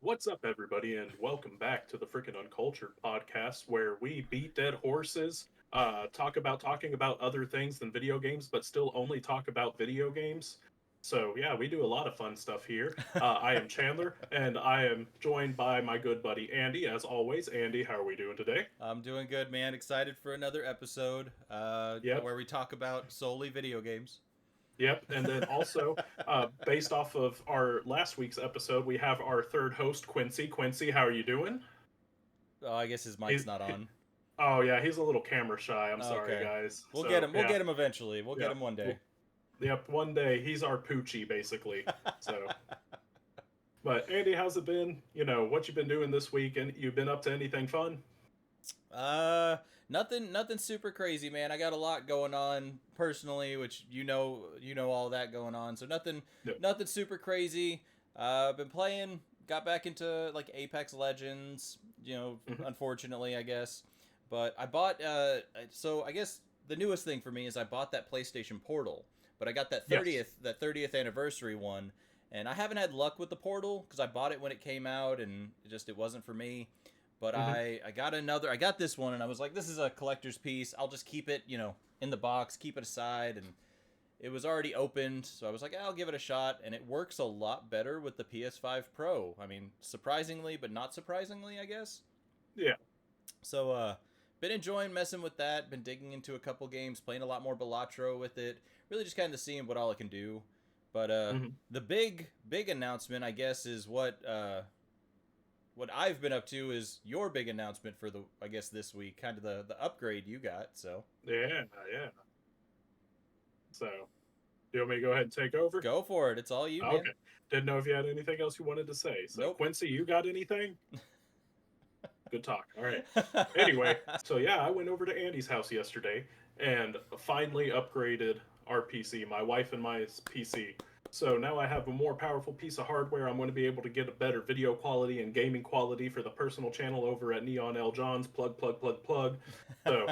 What's up, everybody, and welcome back to the Frickin' Uncultured podcast, where we beat dead horses, talking about other things than video games, but still only talk about video games. So yeah, we do a lot of fun stuff here. I am Chandler, and I am joined by my good buddy Andy. As always, Andy, how are we doing today? I'm doing good, man. Excited for another episode Yep, where we talk about solely video games. yep. And then also, based off of our last week's episode, we have our third host, Quincy. Quincy, how are you doing? Oh, I guess his mic's He's not on. Oh yeah, he's a little camera shy. I'm sorry, Okay, guys. we'll get So him. We'll yeah, get him eventually. We'll get yeah, him one day. yep. One day he's our poochie, basically. So, but Andy, how's it been? What you been doing this week, and you been up to anything fun? uh, nothing super crazy, man. I got a lot going on personally, which you know all that going on. So Yep. nothing super crazy. Been playing. Got back into like Apex Legends. Hmm. Unfortunately, I guess. But I bought. So I guess the newest thing for me is I bought that PlayStation Portal. But I got that Yes. 30th anniversary one, and I haven't had luck with the Portal because I bought it when it came out, and it wasn't for me. But Hmm. I got this one, and I was like, this is a collector's piece. I'll just keep it, in the box, keep it aside, and it was already opened, so I was like, I'll give it a shot, and it works a lot better with the PS5 Pro. I mean, surprisingly, but not surprisingly, I guess. Yeah. So, been enjoying messing with that. Been digging into a couple games, playing a lot more Balatro with it. Really just kind of seeing what all it can do. But Hmm. the big announcement, I guess, is what I've been up to is your big announcement for the I guess this week, kind of the upgrade you got. So Yeah. Yeah. So, do you want me to go ahead and take over? go for it. It's all you, man. Okay. Didn't know if you had anything else you wanted to say. So, Nope. Quincy, you got anything? Good talk. All right. Anyway, so yeah, I went over to Andy's house yesterday and finally upgraded our PC, my wife and my PC. So now I have a more powerful piece of hardware. I'm going to be able to get a better video quality and gaming quality for the personal channel over at Neon L. John's. Plug, plug, plug, plug. So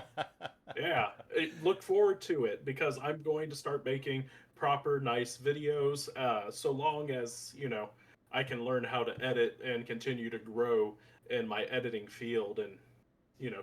yeah, look forward to it because I'm going to start making proper, nice videos. So long as I can learn how to edit and continue to grow in my editing field and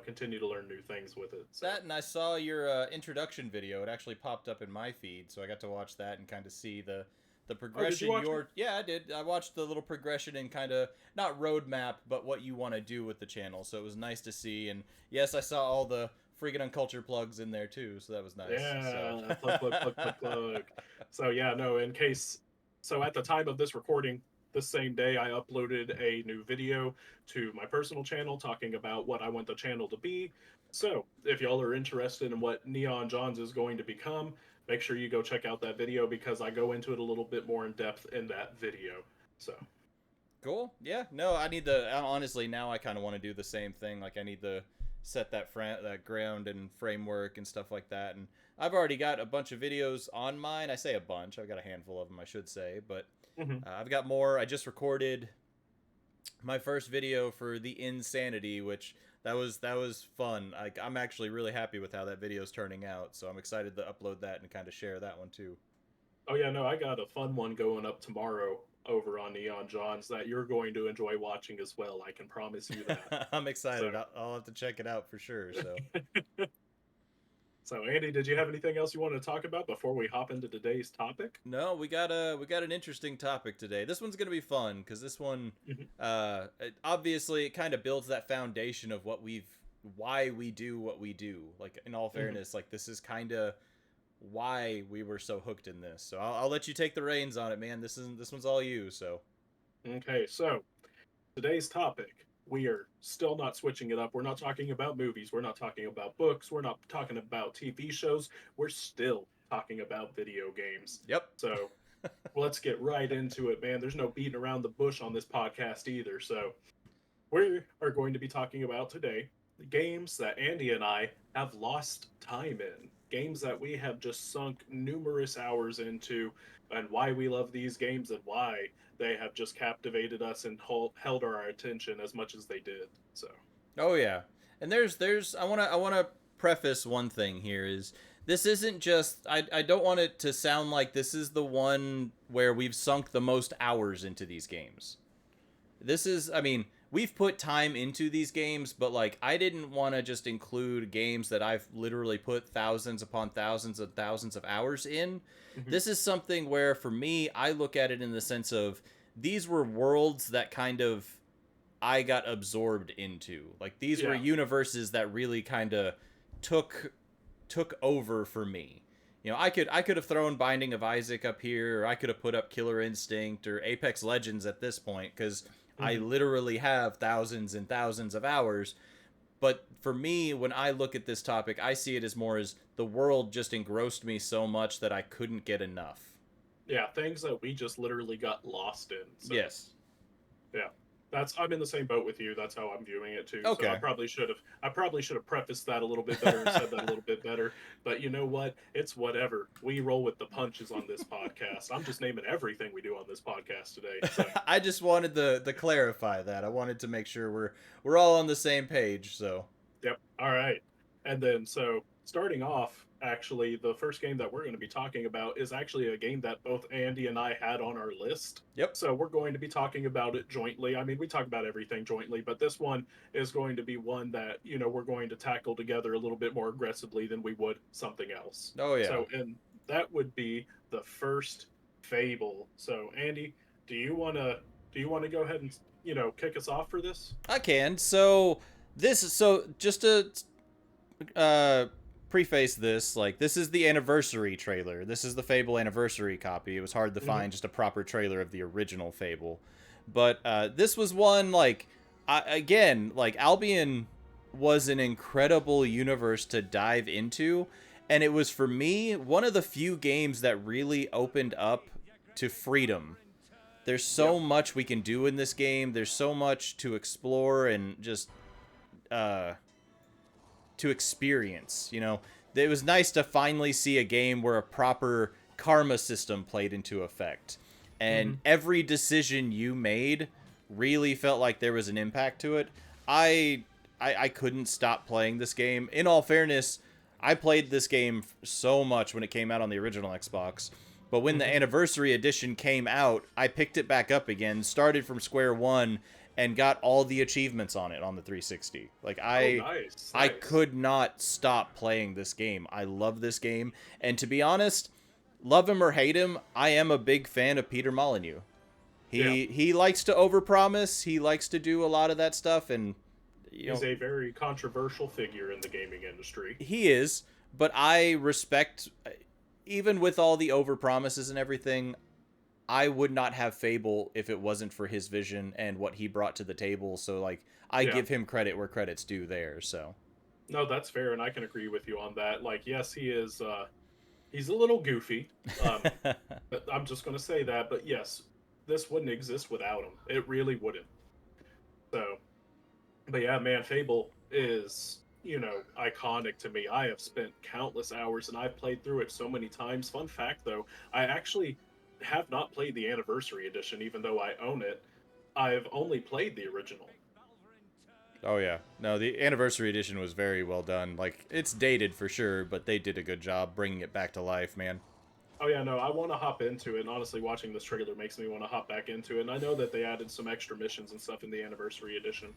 continue to learn new things with it. So, That, and I saw your introduction video. It actually popped up in my feed, so I got to watch that and kind of see the oh, did you progression. watch it? Yeah, I did. I watched the little progression and kind of not roadmap, but what you want to do with the channel. So it was nice to see. And yes, I saw all the freaking uncultured plugs in there too, so that was nice. So Yeah, plug, plug, plug, plug, plug. So yeah, no. In case, so at the time of this recording, the same day I uploaded a new video to my personal channel talking about what I want the channel to be. So if y'all are interested in what Neon Johns is going to become, make sure you go check out that video because I go into it a little bit more in depth in that video. So cool. Yeah. No, I need the honestly now I kind of want to do the same thing. Like I need to set that ground and framework and stuff like that. And I've already got a bunch of videos on mine. I say a bunch. I've got a handful of them, I should say, but mhm. I've got more. I just recorded my first video for the Insanity, which that was fun. I'm actually really happy with how that video is turning out. So I'm excited to upload that and kind of share that one too. Oh yeah, no, I got a fun one going up tomorrow over on Neon Johns that you're going to enjoy watching as well. I can promise you that. I'm So, excited. I'll have to check it out for sure. So. so Andy, did you have anything else you wanted to talk about before we hop into today's topic? No, we got an interesting topic today. This one's gonna be fun because this one, Mhm. obviously, it kind of builds that foundation of why we do what we do. Like in all Mhm. fairness, like this is kind of why we were so hooked in this. So I'll let you take the reins on it, man. This one's all you. So Okay, so today's topic, we are still not switching it up. We're not talking about movies. We're not talking about books. We're not talking about TV shows. We're still talking about video games. yep. So let's get right into it, man. There's no beating around the bush on this podcast either. So we are going to be talking about today the games that Andy and I have lost time in. Games that we have just sunk numerous hours into, and why we love these games and why they have just captivated us and held our attention as much as they did. So, Oh yeah. And there's I wanna preface one thing here is this isn't just I don't want it to sound like this is the one where we've sunk the most hours into these games. This is, I mean, we've put time into these games, but like I didn't want to just include games that I've literally put thousands upon thousands and thousands of hours in. Hmm. This is something where for me, I look at it in the sense of these were worlds that kind of I got absorbed into. Like these were Yeah. universes that really kind of took took over for me. You know, I could have thrown Binding of Isaac up here, or I could have put up Killer Instinct or Apex Legends at this point because I Hmm. literally have thousands and thousands of hours. But for me, when I look at this topic, I see it as more as the world just engrossed me so much that I couldn't get enough. Yeah, things that we just literally got lost in. So Yes. yeah, that's I'm in the same boat with you. That's how I'm viewing it too. So Okay. I probably should have prefaced that a little bit better and said that a little bit better. But you know what? It's whatever. We roll with the punches on this podcast. I'm just naming everything we do on this podcast today. So I just wanted to clarify that. I wanted to make sure we're all on the same page. So, yep. All right. And then, so starting off, actually, the first game that we're going to be talking about is actually a game that both Andy and I had on our list. yep. So we're going to be talking about it jointly. I mean, we talk about everything jointly, but this one is going to be one that, we're going to tackle together a little bit more aggressively than we would something else. Oh yeah. So, and that would be the first Fable. So, Andy, do you want to go ahead and, kick us off for this? I can. So just to uh preface this, like this is the anniversary trailer. This is the Fable anniversary copy. It was hard to Hmm. find just a proper trailer of the original Fable. But this was one like again, like Albion was an incredible universe to dive into, and it was for me one of the few games that really opened up to freedom. There's Yep. so much we can do in this game. There's so much to explore and just uh to experience. You know, it was nice to finally see a game where a proper karma system played into effect, and Hmm. every decision you made really felt like there was an impact to it. I couldn't stop playing this game. In all fairness, I played this game so much when it came out on the original Xbox. But when the Hmm. anniversary edition came out, I picked it back up again, started from square one, and got all the achievements on it on the 360. Like Oh, I nice, I nice. could not stop playing this game. I love this game, and to be honest, love him or hate him, I am a big fan of Peter Molyneux. Yeah. He likes to overpromise. He likes to do a lot of that stuff, and you He's know a very controversial figure in the gaming industry. he is. But I respect, even with all the overpromises and everything, I would not have Fable if it wasn't for his vision and what he brought to the table. So like I Yeah. give him credit where credit's due there. So No, that's fair, and I can agree with you on that. Like, yes, he is. He's a little goofy. Um, but I'm just going to say that. But yes, this wouldn't exist without him. It really wouldn't. So, but yeah, man, Fable is iconic to me. I have spent countless hours, and I've played through it so many times. Fun fact, though, I actually have not played the anniversary edition, even though I own it. I've only played the original. oh yeah, no, the anniversary edition was very well done. Like it's dated for sure, but they did a good job bringing it back to life, man. Oh yeah, no, I want to hop into it. And honestly, watching this trailer makes me want to hop back into it. And I know that they added some extra missions and stuff in the anniversary edition,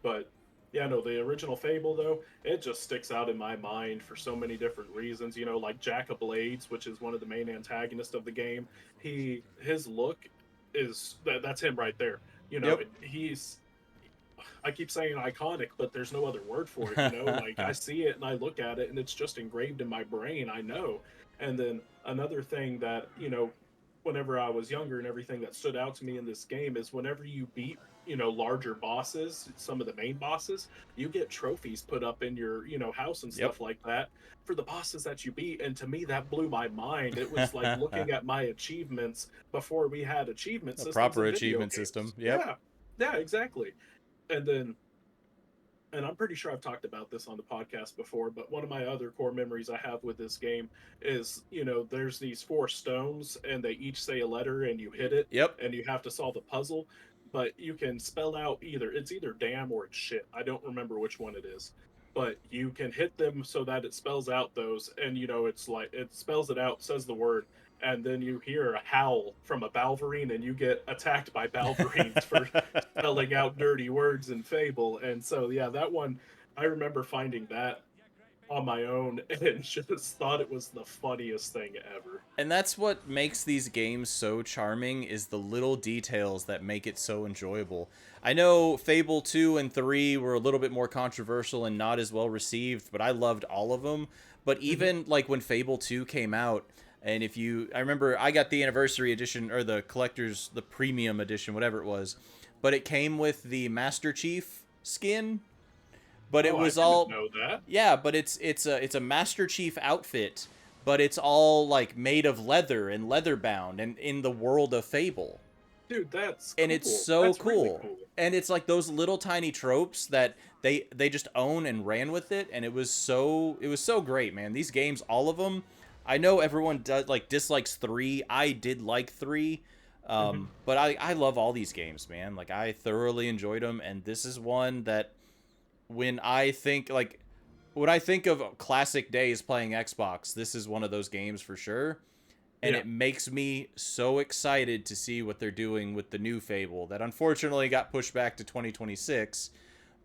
but yeah, no, the original Fable though, it just sticks out in my mind for so many different reasons. Like Jack of Blades, which is one of the main antagonists of the game. His look is that's him right there. Yep. He's I keep saying iconic, but there's no other word for it. Like I see it and I look at it and it's just engraved in my brain. I know. And then another thing that, whenever I was younger and everything that stood out to me in this game is whenever you beat, larger bosses, some of the main bosses, you get trophies put up in your, house and Yep. stuff like that for the bosses that you beat. And to me, that blew my mind. It was like looking at my achievements before we had achievement A systems proper in video achievement games. system. Yep. Yeah. Yeah, exactly. And then and I'm pretty sure I've talked about this on the podcast before, but one of my other core memories I have with this game is, there's these four stones and they each say a letter and you hit it Yep. and you have to solve a puzzle, but you can spell out it's either damn or it's shit. I don't remember which one it is. But you can hit them so that it spells out those and it's like it spells it out, says the word, and then you hear a howl from a Balverine, and you get attacked by Balverines for spelling out dirty words in Fable. And so, yeah, that one, I remember finding that on my own and just thought it was the funniest thing ever. And that's what makes these games so charming, is the little details that make it so enjoyable. I know Fable 2 and 3 were a little bit more controversial and not as well received, but I loved all of them. But even like when Fable 2 came out, and I remember I got the anniversary edition, or the collector's, the premium edition, whatever it was, but it came with the Master Chief skin. But it Oh, I was didn't all, know that. yeah, but it's a Master Chief outfit, but it's all like made of leather and leather bound and in the world of Fable. Dude, that's And it's cool. so That's really cool. cool. And it's like those little tiny tropes that they just own and ran with it, and it was so great, man. These games, all of them. I know everyone does like dislikes 3. I did like 3. Hmm. But I love all these games, man. Like I thoroughly enjoyed them, and this is one that when I think like when I think of classic days playing Xbox, this is one of those games for sure. And Yeah. it makes me so excited to see what they're doing with the new Fable that unfortunately got pushed back to 2026,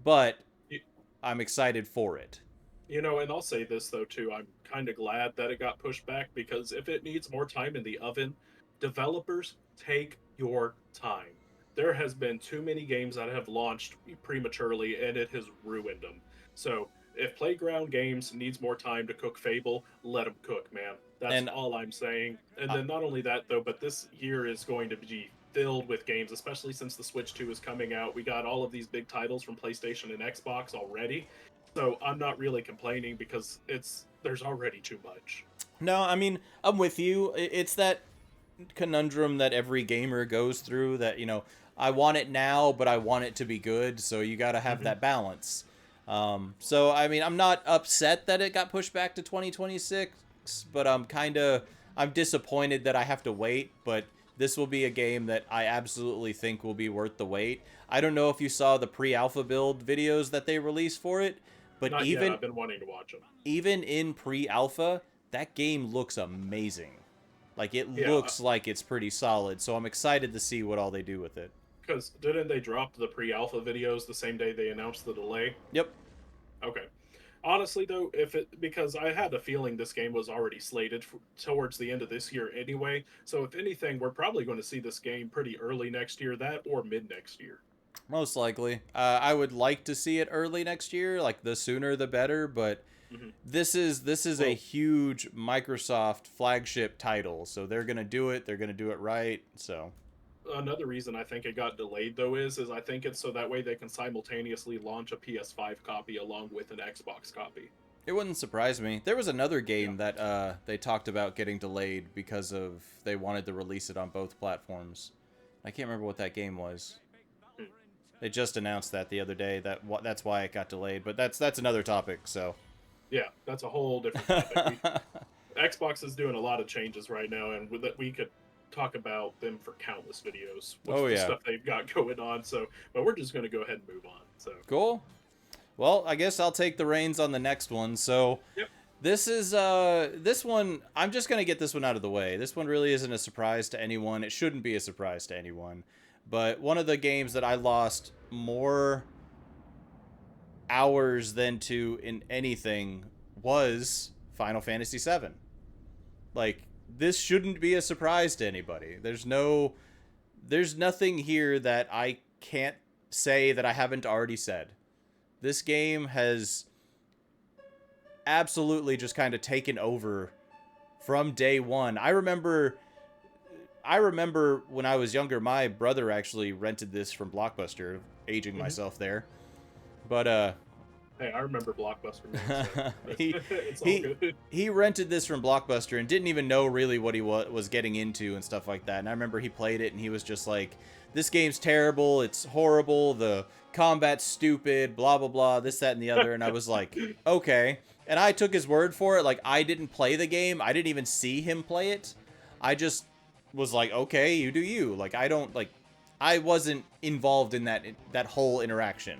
but Y- I'm excited for it. You know, and I'll say this though too. I'm kind of glad that it got pushed back because if it needs more time in the oven, developers take your time. There has been too many games that have launched prematurely and it has ruined them. So, if Playground Games needs more time to cook Fable, let them cook, man. That's And all I'm saying. And uh, then not only that though, but this year is going to be filled with games, especially since the Switch 2 is coming out. We got all of these big titles from PlayStation and Xbox already. So I'm not really complaining because there's already too much. no, I mean, I'm with you. It's that conundrum that every gamer goes through, that, I want it now, but I want it to be good, so you got to have Hmm. that balance. So I mean, I'm not upset that it got pushed back to 2026, but I'm disappointed that I have to wait, but this will be a game that I absolutely think will be worth the wait. I don't know if you saw the pre-alpha build videos that they released for it, but Not yet. even I've been wanting to watch them. even in pre-alpha, that game looks amazing. Like it Yeah, looks like it's pretty solid, so I'm excited to see what all they do with it. because didn't they drop the pre-alpha videos the same day they announced the delay? Yep. Okay. Honestly, though, if it because I had a feeling this game was already slated towards the end of this year anyway. So if anything, we're probably going to see this game pretty early next year, that or mid next year. Most likely. I would like to see it early next year, like the sooner the better, but Hmm. this is a Well, huge Microsoft flagship title, so they're going to do it, they're going to do it right. So, another reason I think it got delayed though is I think it's so that way they can simultaneously launch a PS5 copy along with an Xbox copy. it wouldn't surprise me. There was another Yeah. game that they talked about getting delayed because of they wanted to release it on both platforms. I can't remember what that game was. Hmm. They just announced that the other day. That's why it got delayed. But that's another topic. So. Yeah, that's a whole different topic. Xbox is doing a lot of changes right now, and we could talk about them for countless videos with Oh the yeah. stuff they've got going on. So, but we're just going to go ahead and move on. So, Cool. Well, I guess I'll take the reins on the next one. So yep. this one, I'm just gonna get this one out of the way. This one really isn't a surprise to anyone. It shouldn't be a surprise to anyone. But one of the games that I lost more hours than to in anything was Final Fantasy VII. Like, this shouldn't be a surprise to anybody. There's nothing here that I can't say that I haven't already said. This game has absolutely just kind of taken over from day one. I remember when I was younger, my brother actually rented this from Blockbuster, aging Hmm. myself there. But Hey, I remember Blockbuster, man. So he it's all he good. he rented this from Blockbuster and didn't even know really what he was getting into and stuff like that. And I remember he played it and he was just like, "This game's terrible. It's horrible. The combat's stupid. Blah blah blah. This, that, and the other." And I was like, "Okay." And I took his word for it. Like, I didn't play the game. I didn't even see him play it. I just was like, "Okay, you do you." Like, I wasn't involved in that whole interaction.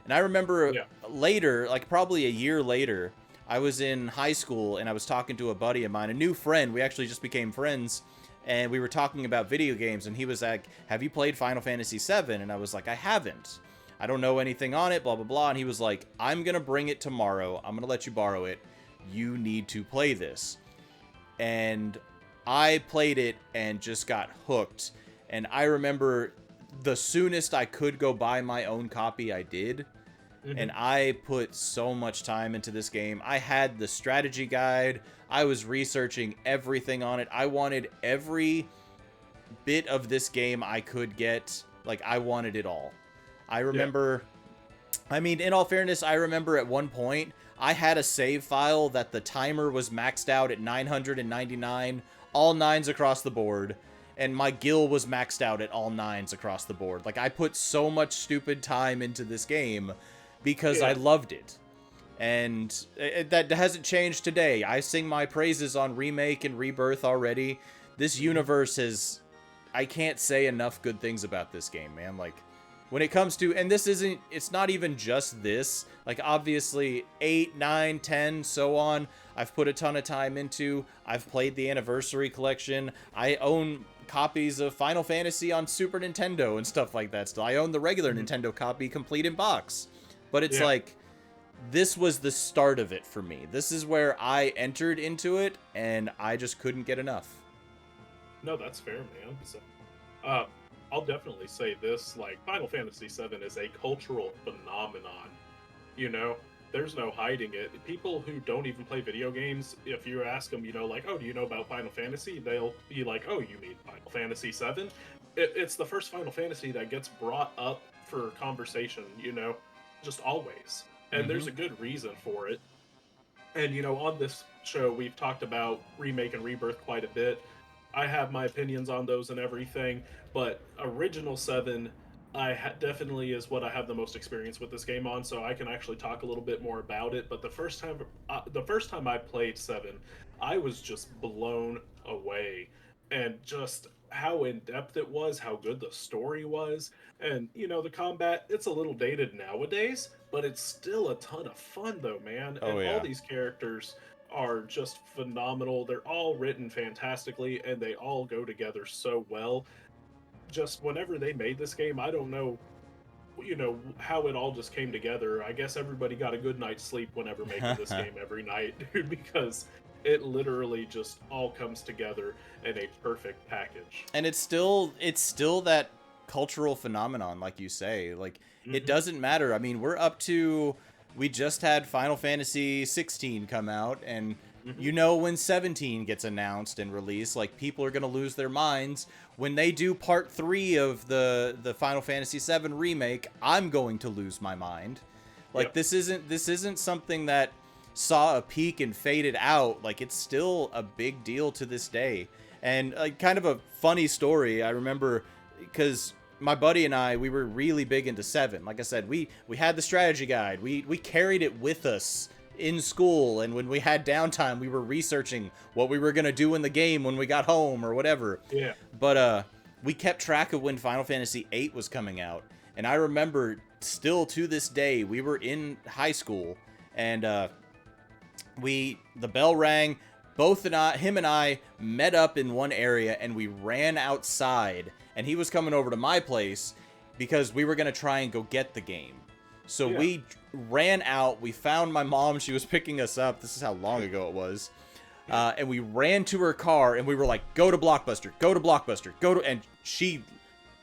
And I remember Yeah. later, like probably a year later, I was in high school and I was talking to a buddy of mine, a new friend. We actually just became friends, and we were talking about video games, and he was like, have you played Final Fantasy VII? And I was like, I haven't. I don't know anything on it, blah, blah, blah. And he was like, I'm going to bring it tomorrow. I'm going to let you borrow it. You need to play this. And I played it and just got hooked. And I remember the soonest I could go buy my own copy, I did. And I put so much time into this game. I had the strategy guide. I was researching everything on it. I wanted every bit of this game I could get. Like, I wanted it all. I remember, I mean, in all fairness, I remember at one point, I had a save file that the timer was maxed out at 999, all 9s across the board, and my gil was maxed out at all 9s across the board. Like, I put so much stupid time into this game because I loved it. And that hasn't changed today. I sing my praises on Remake and Rebirth already. This universe has, I can't say enough good things about this game, man. Like, when it comes to, and this isn't, it's not even just this, like, obviously 8, 9, 10, so on, I've put a ton of time into. I've played the Anniversary Collection. I own copies of Final Fantasy on Super Nintendo and stuff like that still. I own the regular Nintendo copy complete in box. But it's like, this was the start of it for me. This is where I entered into it, and I just couldn't get enough. No, that's fair, man. So, I'll definitely say this, like, Final Fantasy VII is a cultural phenomenon. You know, there's no hiding it. People who don't even play video games, if you ask them, you know, like, oh, do you know about Final Fantasy? They'll be like, oh, you mean Final Fantasy VII? It's the first Final Fantasy that gets brought up for conversation, you know, just always. And there's a good reason for it. And, you know, on this show, we've talked about Remake and Rebirth quite a bit. I have my opinions on those and everything, but Original 7 definitely is what I have the most experience with this game on, so I can actually talk a little bit more about it. But the first time I played 7, I was just blown away, and just how in depth it was, how good the story was, and you know, the combat, it's a little dated nowadays, but it's still a ton of fun though, man. Oh, and yeah. all these characters are just phenomenal. They're all written fantastically, and they all go together so well. Just whenever they made this game, I don't know, you know, how it all just came together. I guess everybody got a good night's sleep whenever making this game every night, dude, because it literally just all comes together in a perfect package. And it's still that cultural phenomenon, like you say. Like, it doesn't matter. I mean, we just had Final Fantasy 16 come out, and you know, when 17 gets announced and released, like, people are gonna lose their minds. When they do part 3 of the Final Fantasy 7 remake, I'm going to lose my mind. Like, this isn't something that saw a peak and faded out. Like, it's still a big deal to this day. And kind of a funny story, I remember, because my buddy and I, we were really big into 7. Like I said, we had the strategy guide. We carried it with us in school, and when we had downtime, we were researching what we were going to do in the game when we got home or whatever. Yeah. But we kept track of when Final Fantasy 8 was coming out. And I remember, still to this day, we were in high school, and the bell rang. Him and I met up in one area, and we ran outside, and he was coming over to my place because we were going to try and go get the game. So we ran out, we found my mom, she was picking us up, this is how long ago it was, and we ran to her car, and we were like, go to Blockbuster, and she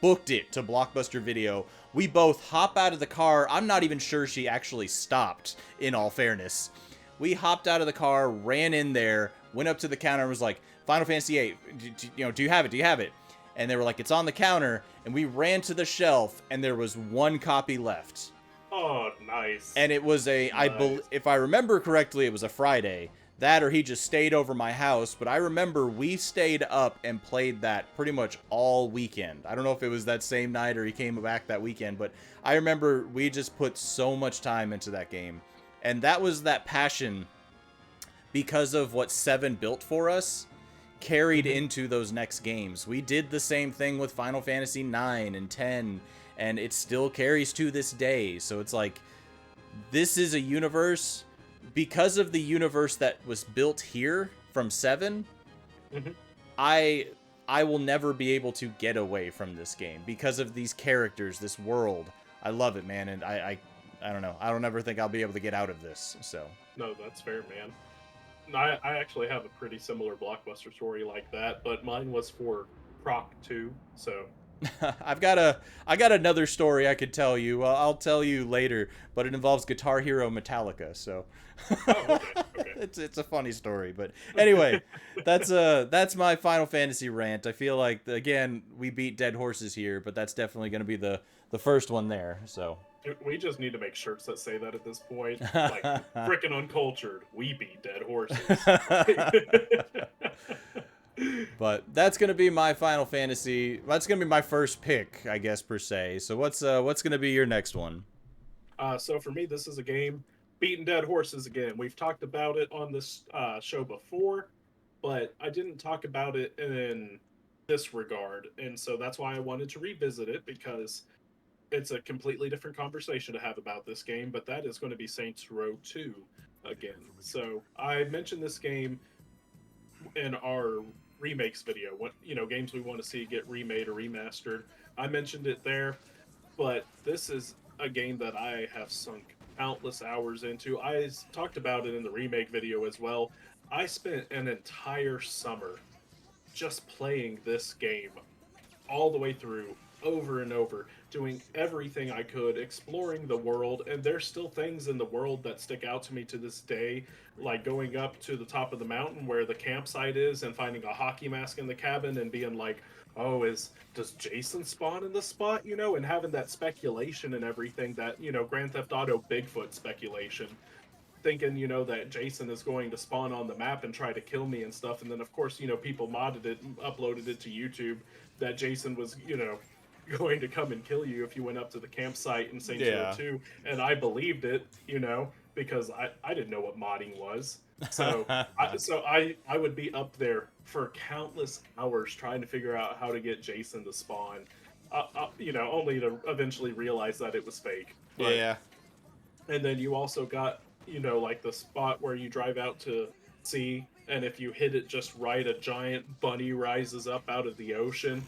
booked it to Blockbuster Video. We both hop out of the car. I'm not even sure she actually stopped, in all fairness. We hopped out of the car, ran in there, went up to the counter and was like, Final Fantasy 8, do you have it? And they were like, it's on the counter. And we ran to the shelf, and there was one copy left. Oh, nice. And it was if I remember correctly, it was a Friday. That, or he just stayed over my house. But I remember we stayed up and played that pretty much all weekend. I don't know if it was that same night or he came back that weekend, but I remember we just put so much time into that game. And that was that passion, because of what 7 built for us, carried into those next games. We did the same thing with Final Fantasy 9 and 10, and it still carries to this day. So it's like, this is a universe because of the universe that was built here from 7, Hmm. I will never be able to get away from this game because of these characters, this world. I love it, man, and I don't know. I don't ever think I'll be able to get out of this. So No, that's fair, man. I actually have a pretty similar blockbuster story like that, but mine was for Croc 2. So I got another story I could tell you. I'll tell you later, but it involves Guitar Hero Metallica. So oh, okay, okay. it's a funny story, but anyway, that's my Final Fantasy rant. I feel like again we beat dead horses here, but that's definitely going to be the first one there. So We just need to make shirts that say that at this point. Like, frickin' uncultured. We beat dead horses. But that's gonna be my Final Fantasy. That's gonna be my first pick, I guess per se. So what's gonna be your next one? So for me, this is a game, beating dead horses again. We've talked about it on this show before, but I didn't talk about it in this regard. And so that's why I wanted to revisit it, because it's a completely different conversation to have about this game, but that is going to be Saints Row 2 again. So I mentioned this game in our remakes video, what games we want to see get remade or remastered. I mentioned it there, but this is a game that I have sunk countless hours into. I talked about it in the remake video as well. I spent an entire summer just playing this game all the way through, over and over, doing everything I could, exploring the world. And there's still things in the world that stick out to me to this day, like going up to the top of the mountain where the campsite is and finding a hockey mask in the cabin and being like, oh, does Jason spawn in the spot, and having that speculation and everything, that Grand Theft Auto Bigfoot speculation, thinking that Jason is going to spawn on the map and try to kill me and stuff. And then of course people modded it and uploaded it to YouTube that Jason was going to come and kill you if you went up to the campsite in Saints Row 2. And I believed it, because I didn't know what modding was. So I would be up there for countless hours trying to figure out how to get Jason to spawn, only to eventually realize that it was fake. But, Yeah. and then you also got like the spot where you drive out to sea, and if you hit it just right, a giant bunny rises up out of the ocean.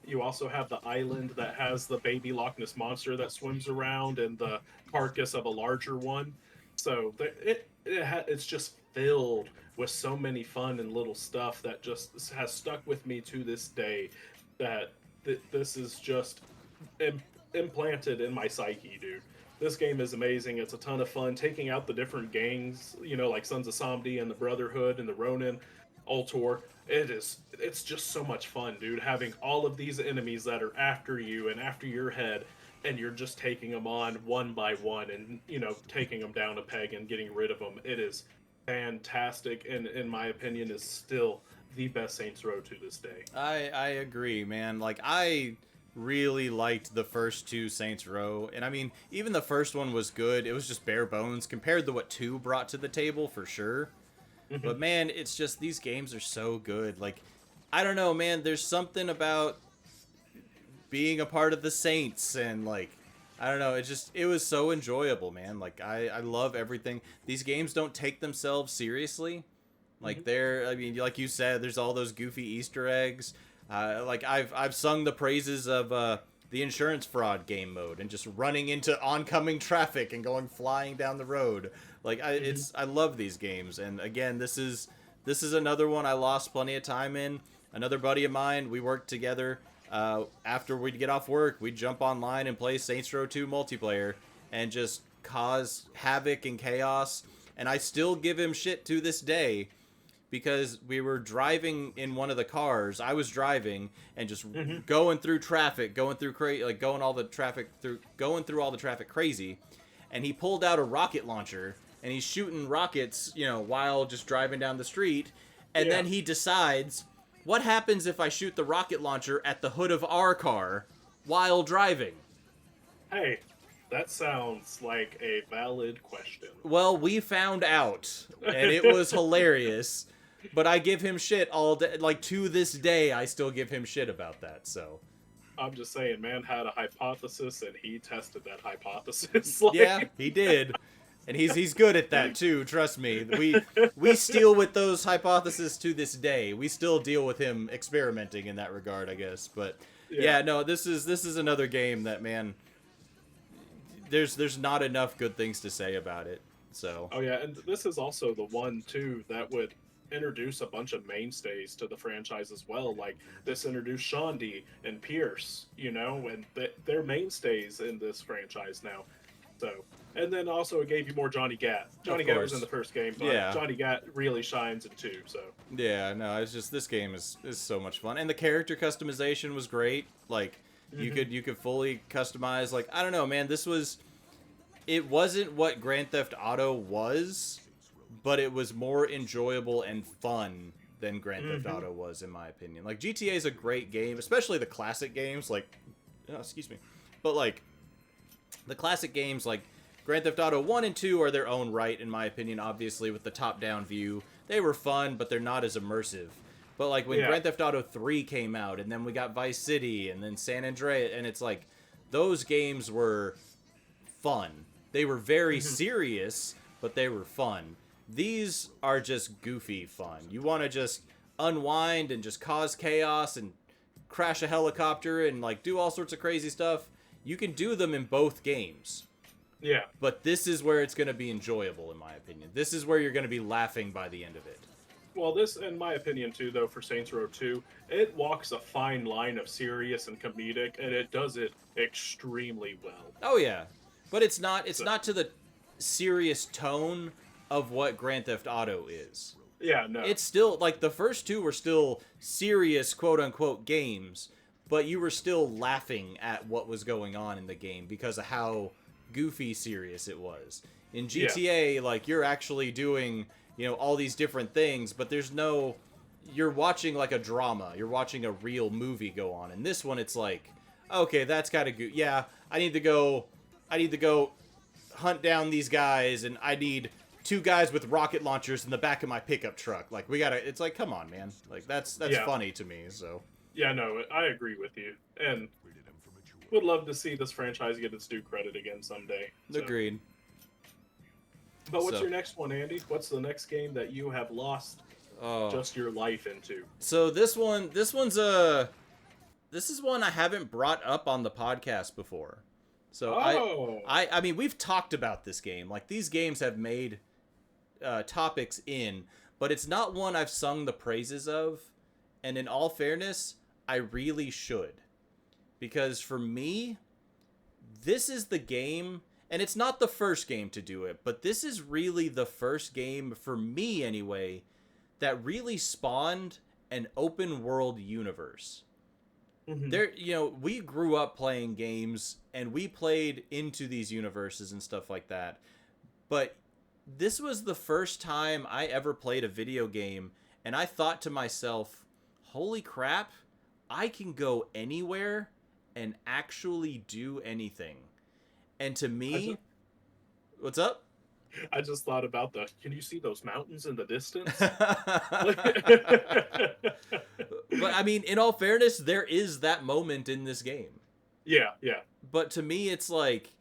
You also have the island that has the baby Loch Ness monster that swims around, and the carcass of a larger one. So it's just filled with so many fun and little stuff that just has stuck with me to this day. That this is just implanted in my psyche, dude. This game is amazing. It's a ton of fun. Taking out the different gangs, like Sons of Samdi and the Brotherhood and the Ronin, Ultor. It's just so much fun, dude. Having all of these enemies that are after you and after your head, and you're just taking them on one by one, and taking them down a peg and getting rid of them. It is fantastic, and in my opinion, is still the best Saints Row to this day. I agree, man. Like I really liked the first 2 Saints Row, and I mean even the first one was good. It was just bare bones compared to what 2 brought to the table, for sure. But man, it's just these games are so good. Like I don't know, man, there's something about being a part of the Saints, and like I don't know, it was so enjoyable, man. Like I love everything. These games don't take themselves seriously. Like I mean, like you said, there's all those goofy Easter eggs. Like I've sung the praises of the insurance fraud game mode and just running into oncoming traffic and going flying down the road. Like I love these games. And again, this is another one I lost plenty of time in. Another buddy of mine, we worked together. After we'd get off work, we'd jump online and play Saints Row 2 multiplayer and just cause havoc and chaos. And I still give him shit to this day, because we were driving in one of the cars. I was driving and just going through traffic, going through all the traffic crazy. And he pulled out a rocket launcher and he's shooting rockets, while just driving down the street. And then he decides, what happens if I shoot the rocket launcher at the hood of our car while driving? Hey, that sounds like a valid question. Well, we found out, and it was hilarious. But I give him shit all day. Like, to this day, I still give him shit about that, so. I'm just saying, man had a hypothesis, and he tested that hypothesis. Yeah, he did. And he's good at that too, trust me. We steal with those hypotheses to this day. We still deal with him experimenting in that regard, I guess. But yeah, no, this is another game that, man, there's not enough good things to say about it. So. Oh yeah, and this is also the one too that would introduce a bunch of mainstays to the franchise as well. Like this introduced Shondi and Pierce, and they're mainstays in this franchise now. So, and then also it gave you more Johnny Gat. Johnny Gat was in the first game, but Johnny Gat really shines in 2. So yeah, no, it's just this game is so much fun, and the character customization was great. Like you could fully customize. Like I don't know, man, it wasn't what Grand Theft Auto was, but it was more enjoyable and fun than Grand Theft Auto was, in my opinion. Like GTA is a great game, especially the classic games. Like, but like the classic games like Grand Theft Auto 1 and 2 are their own right, in my opinion, obviously, with the top-down view. They were fun, but they're not as immersive. But, like, when Grand Theft Auto 3 came out, and then we got Vice City, and then San Andreas, and it's like, those games were fun. They were very serious, but they were fun. These are just goofy fun. You want to just unwind and just cause chaos and crash a helicopter and, like, do all sorts of crazy stuff. You can do them in both games. Yeah. But this is where it's going to be enjoyable, in my opinion. This is where you're going to be laughing by the end of it. Well, this, in my opinion, too, though, for Saints Row 2, it walks a fine line of serious and comedic, and it does it extremely well. Oh, yeah. But it's not to the serious tone of what Grand Theft Auto is. Yeah, no. It's still, like, the first 2 were still serious, quote-unquote, games, but you were still laughing at what was going on in the game because of how goofy serious it was. In GTA, like, you're actually doing, all these different things, but you're watching, like, a drama. You're watching a real movie go on. In this one, it's like, okay, that's kind of good. Yeah, I need to go hunt down these guys, and I need 2 guys with rocket launchers in the back of my pickup truck. Like, it's like, come on, man. Like, that's funny to me, so. Yeah, no, I agree with you. And would love to see this franchise get its due credit again someday. So. Agreed. But what's your next one, Andy? What's the next game that you have lost just your life into? So this is one I haven't brought up on the podcast before. So I mean, we've talked about this game. Like, these games have made topics but it's not one I've sung the praises of. And in all fairness, I really should. Because for me, this is the game, and it's not the first game to do it, but this is really the first game, for me anyway, that really spawned an open world universe. There, we grew up playing games, and we played into these universes and stuff like that. But this was the first time I ever played a video game, and I thought to myself, holy crap, I can go anywhere and actually do anything. And to me, what's up? I just thought about can you see those mountains in the distance? But I mean, in all fairness, there is that moment in this game. Yeah. But to me, it's like,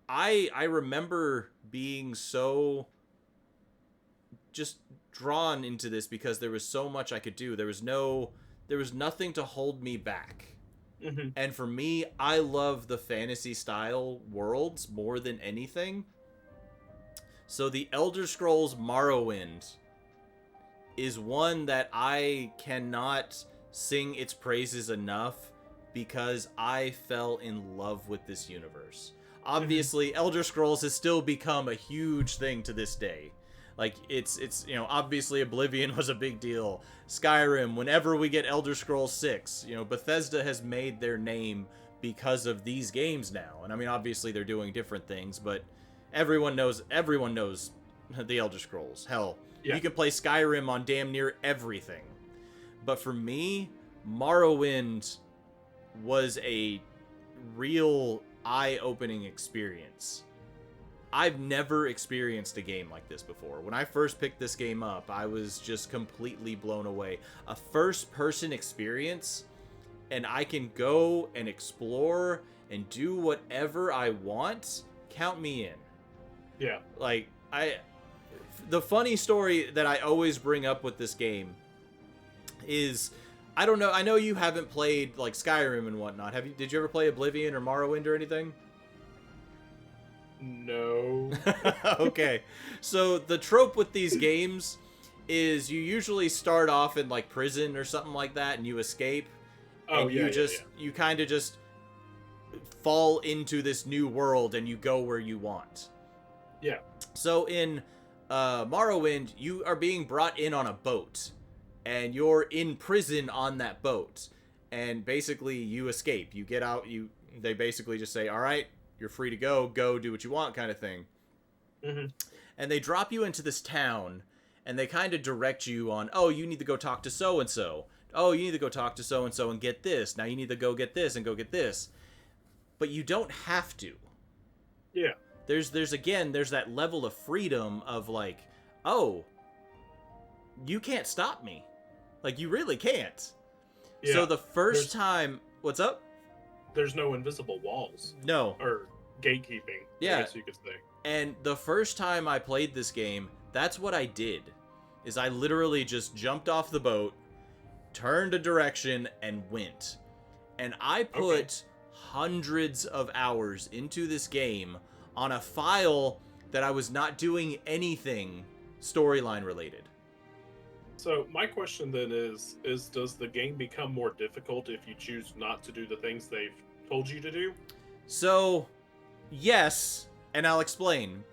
I remember being so just drawn into this because there was so much I could do. There was nothing to hold me back. And for me, I love the fantasy style worlds more than anything. So the Elder Scrolls Morrowind is one that I cannot sing its praises enough because I fell in love with this universe. Obviously, Elder Scrolls has still become a huge thing to this day. Like, it's obviously Oblivion was a big deal. Skyrim, whenever we get Elder Scrolls 6, Bethesda has made their name because of these games now. And I mean, obviously they're doing different things, but everyone knows the Elder Scrolls. Hell, you can play Skyrim on damn near everything. But for me, Morrowind was a real eye-opening experience. I've never experienced a game like this before. When I first picked this game up, I was just completely blown away. A first-person experience, and I can go and explore and do whatever I want. Count me in. Yeah. Like, the funny story that I always bring up with this game is, I don't know, I know you haven't played like Skyrim and whatnot. Did you ever play Oblivion or Morrowind or anything? No. Okay. So the trope with these games is you usually start off in like prison or something like that and you escape. Oh, And yeah, you kind of just fall into this new world and you go where you want. Yeah. So in Morrowind, you are being brought in on a boat, and you're in prison on that boat, and basically you escape. You get out. They basically just say, "All right, you're free to go. Go do what you want," kind of thing. Mm-hmm. And they drop you into this town, and they kind of direct you on, "Oh, you need to go talk to so and so. Oh, you need to go talk to so and so and get this. Now you need to go get this and go get this." But you don't have to. Yeah. There's that level of freedom of like, oh, you can't stop me. Like, you really can't. Yeah. So the first time, what's up? There's no invisible walls. No. Or gatekeeping, yeah. I guess you could say. And the first time I played this game, that's what I did. Is I literally just jumped off the boat, turned a direction, and went. And I put hundreds of hours into this game on a file that I was not doing anything storyline related. So my question then is does the game become more difficult if you choose not to do the things they've told you to do? So, yes, and I'll explain.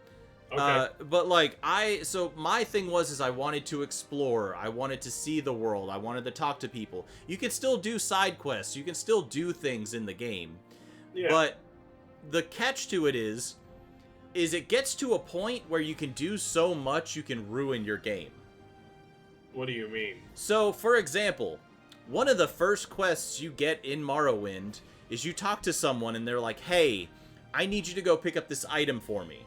Okay. But like so my thing was I wanted to explore. I wanted to see the world. I wanted to talk to people. You can still do side quests. You can still do things in the game. Yeah. But the catch to it is it gets to a point where you can do so much you can ruin your game. What do you mean? So, for example, one of the first quests you get in Morrowind is you talk to someone and they're like, "Hey, I need you to go pick up this item for me.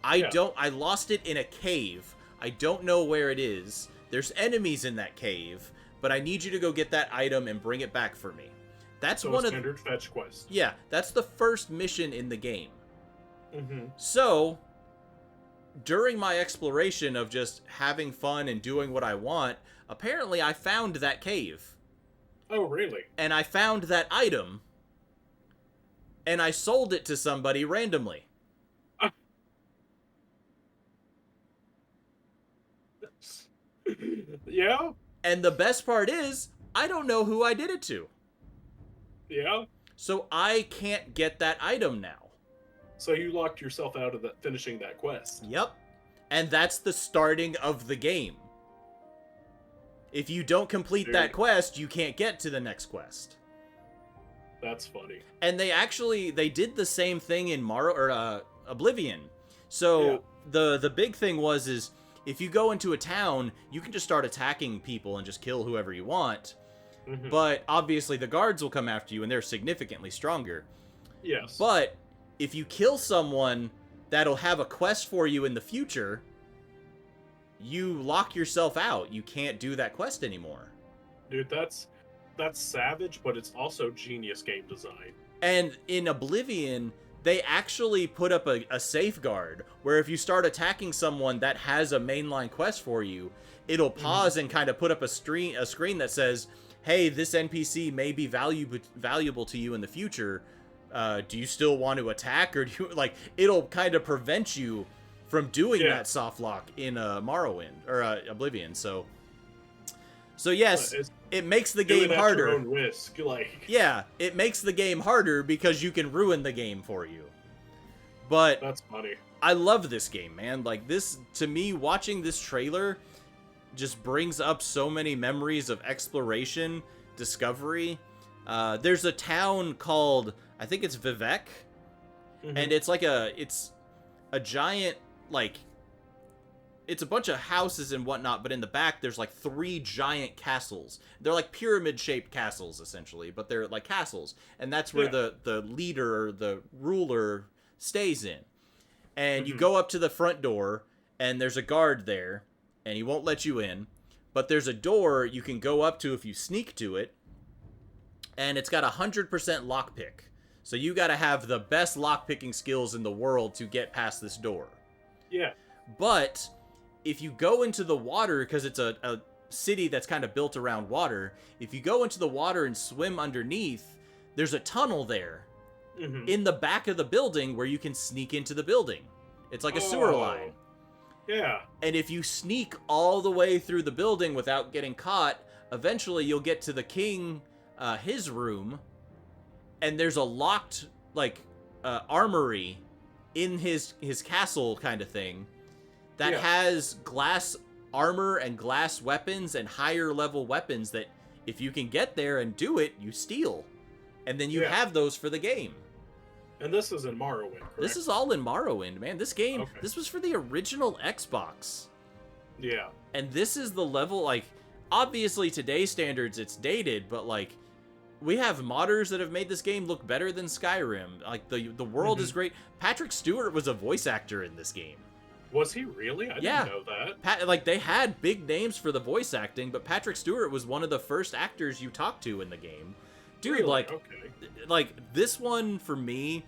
I lost it in a cave. I don't know where it is. There's enemies in that cave, but I need you to go get that item and bring it back for me." That's so one a of standard fetch quest. Yeah, that's the first mission in the game. Mm-hmm. So, during my exploration of just having fun and doing what I want, apparently I found that cave. Oh, really? And I found that item, and I sold it to somebody randomly. Yeah? And the best part is, I don't know who I did it to. Yeah? So I can't get that item now. So you locked yourself out of finishing that quest. Yep. And that's the starting of the game. If you don't complete that quest, you can't get to the next quest. That's funny. And they did the same thing in Oblivion. So the big thing is if you go into a town, you can just start attacking people and just kill whoever you want. Mm-hmm. But obviously the guards will come after you and they're significantly stronger. Yes. But if you kill someone that'll have a quest for you in the future, you lock yourself out. You can't do that quest anymore. Dude, that's savage, but it's also genius game design. And in Oblivion, they actually put up a safeguard where if you start attacking someone that has a mainline quest for you, it'll pause and kind of put up a screen that says, "Hey, this NPC may be valuable to you in the future. Do you still want to attack, or do you like?" It'll kind of prevent you from doing that soft lock in Morrowind or Oblivion. So yes, it makes the game harder. At your own risk, like. Yeah, it makes the game harder because you can ruin the game for you. But that's funny. I love this game, man. Like, this, to me, watching this trailer just brings up so many memories of exploration, discovery. There's a town called, I think it's Vivek, and it's like it's a giant, like, it's a bunch of houses and whatnot, but in the back there's like 3 giant castles. They're like pyramid-shaped castles, essentially, but they're like castles, and that's where the leader, or the ruler, stays in. And you go up to the front door, and there's a guard there, and he won't let you in, but there's a door you can go up to if you sneak to it, and it's got 100% lockpick. So you gotta have the best lockpicking skills in the world to get past this door. Yeah. But if you go into the water, because it's a city that's kind of built around water, if you go into the water and swim underneath, there's a tunnel there Hmm. in the back of the building where you can sneak into the building. It's like a sewer line. Oh, yeah. And if you sneak all the way through the building without getting caught, eventually you'll get to the king, his room, and there's a locked like armory in his castle kind of thing that Yeah. has glass armor and glass weapons and higher level weapons that if you can get there and do it, you steal. And then you Yeah. have those for the game. And this is in Morrowind, correct? This is all in Morrowind, man. This game, Okay. this was for the original Xbox. Yeah. And this is the level, like, obviously today's standards, it's dated, but like, we have modders that have made this game look better than Skyrim. Like, the world is great. Patrick Stewart was a voice actor in this game. Was he really? I Yeah. didn't know that. Like, they had big names for the voice acting, but Patrick Stewart was one of the first actors you talked to in the game. Dude, Really? like, Okay. like, this one, for me,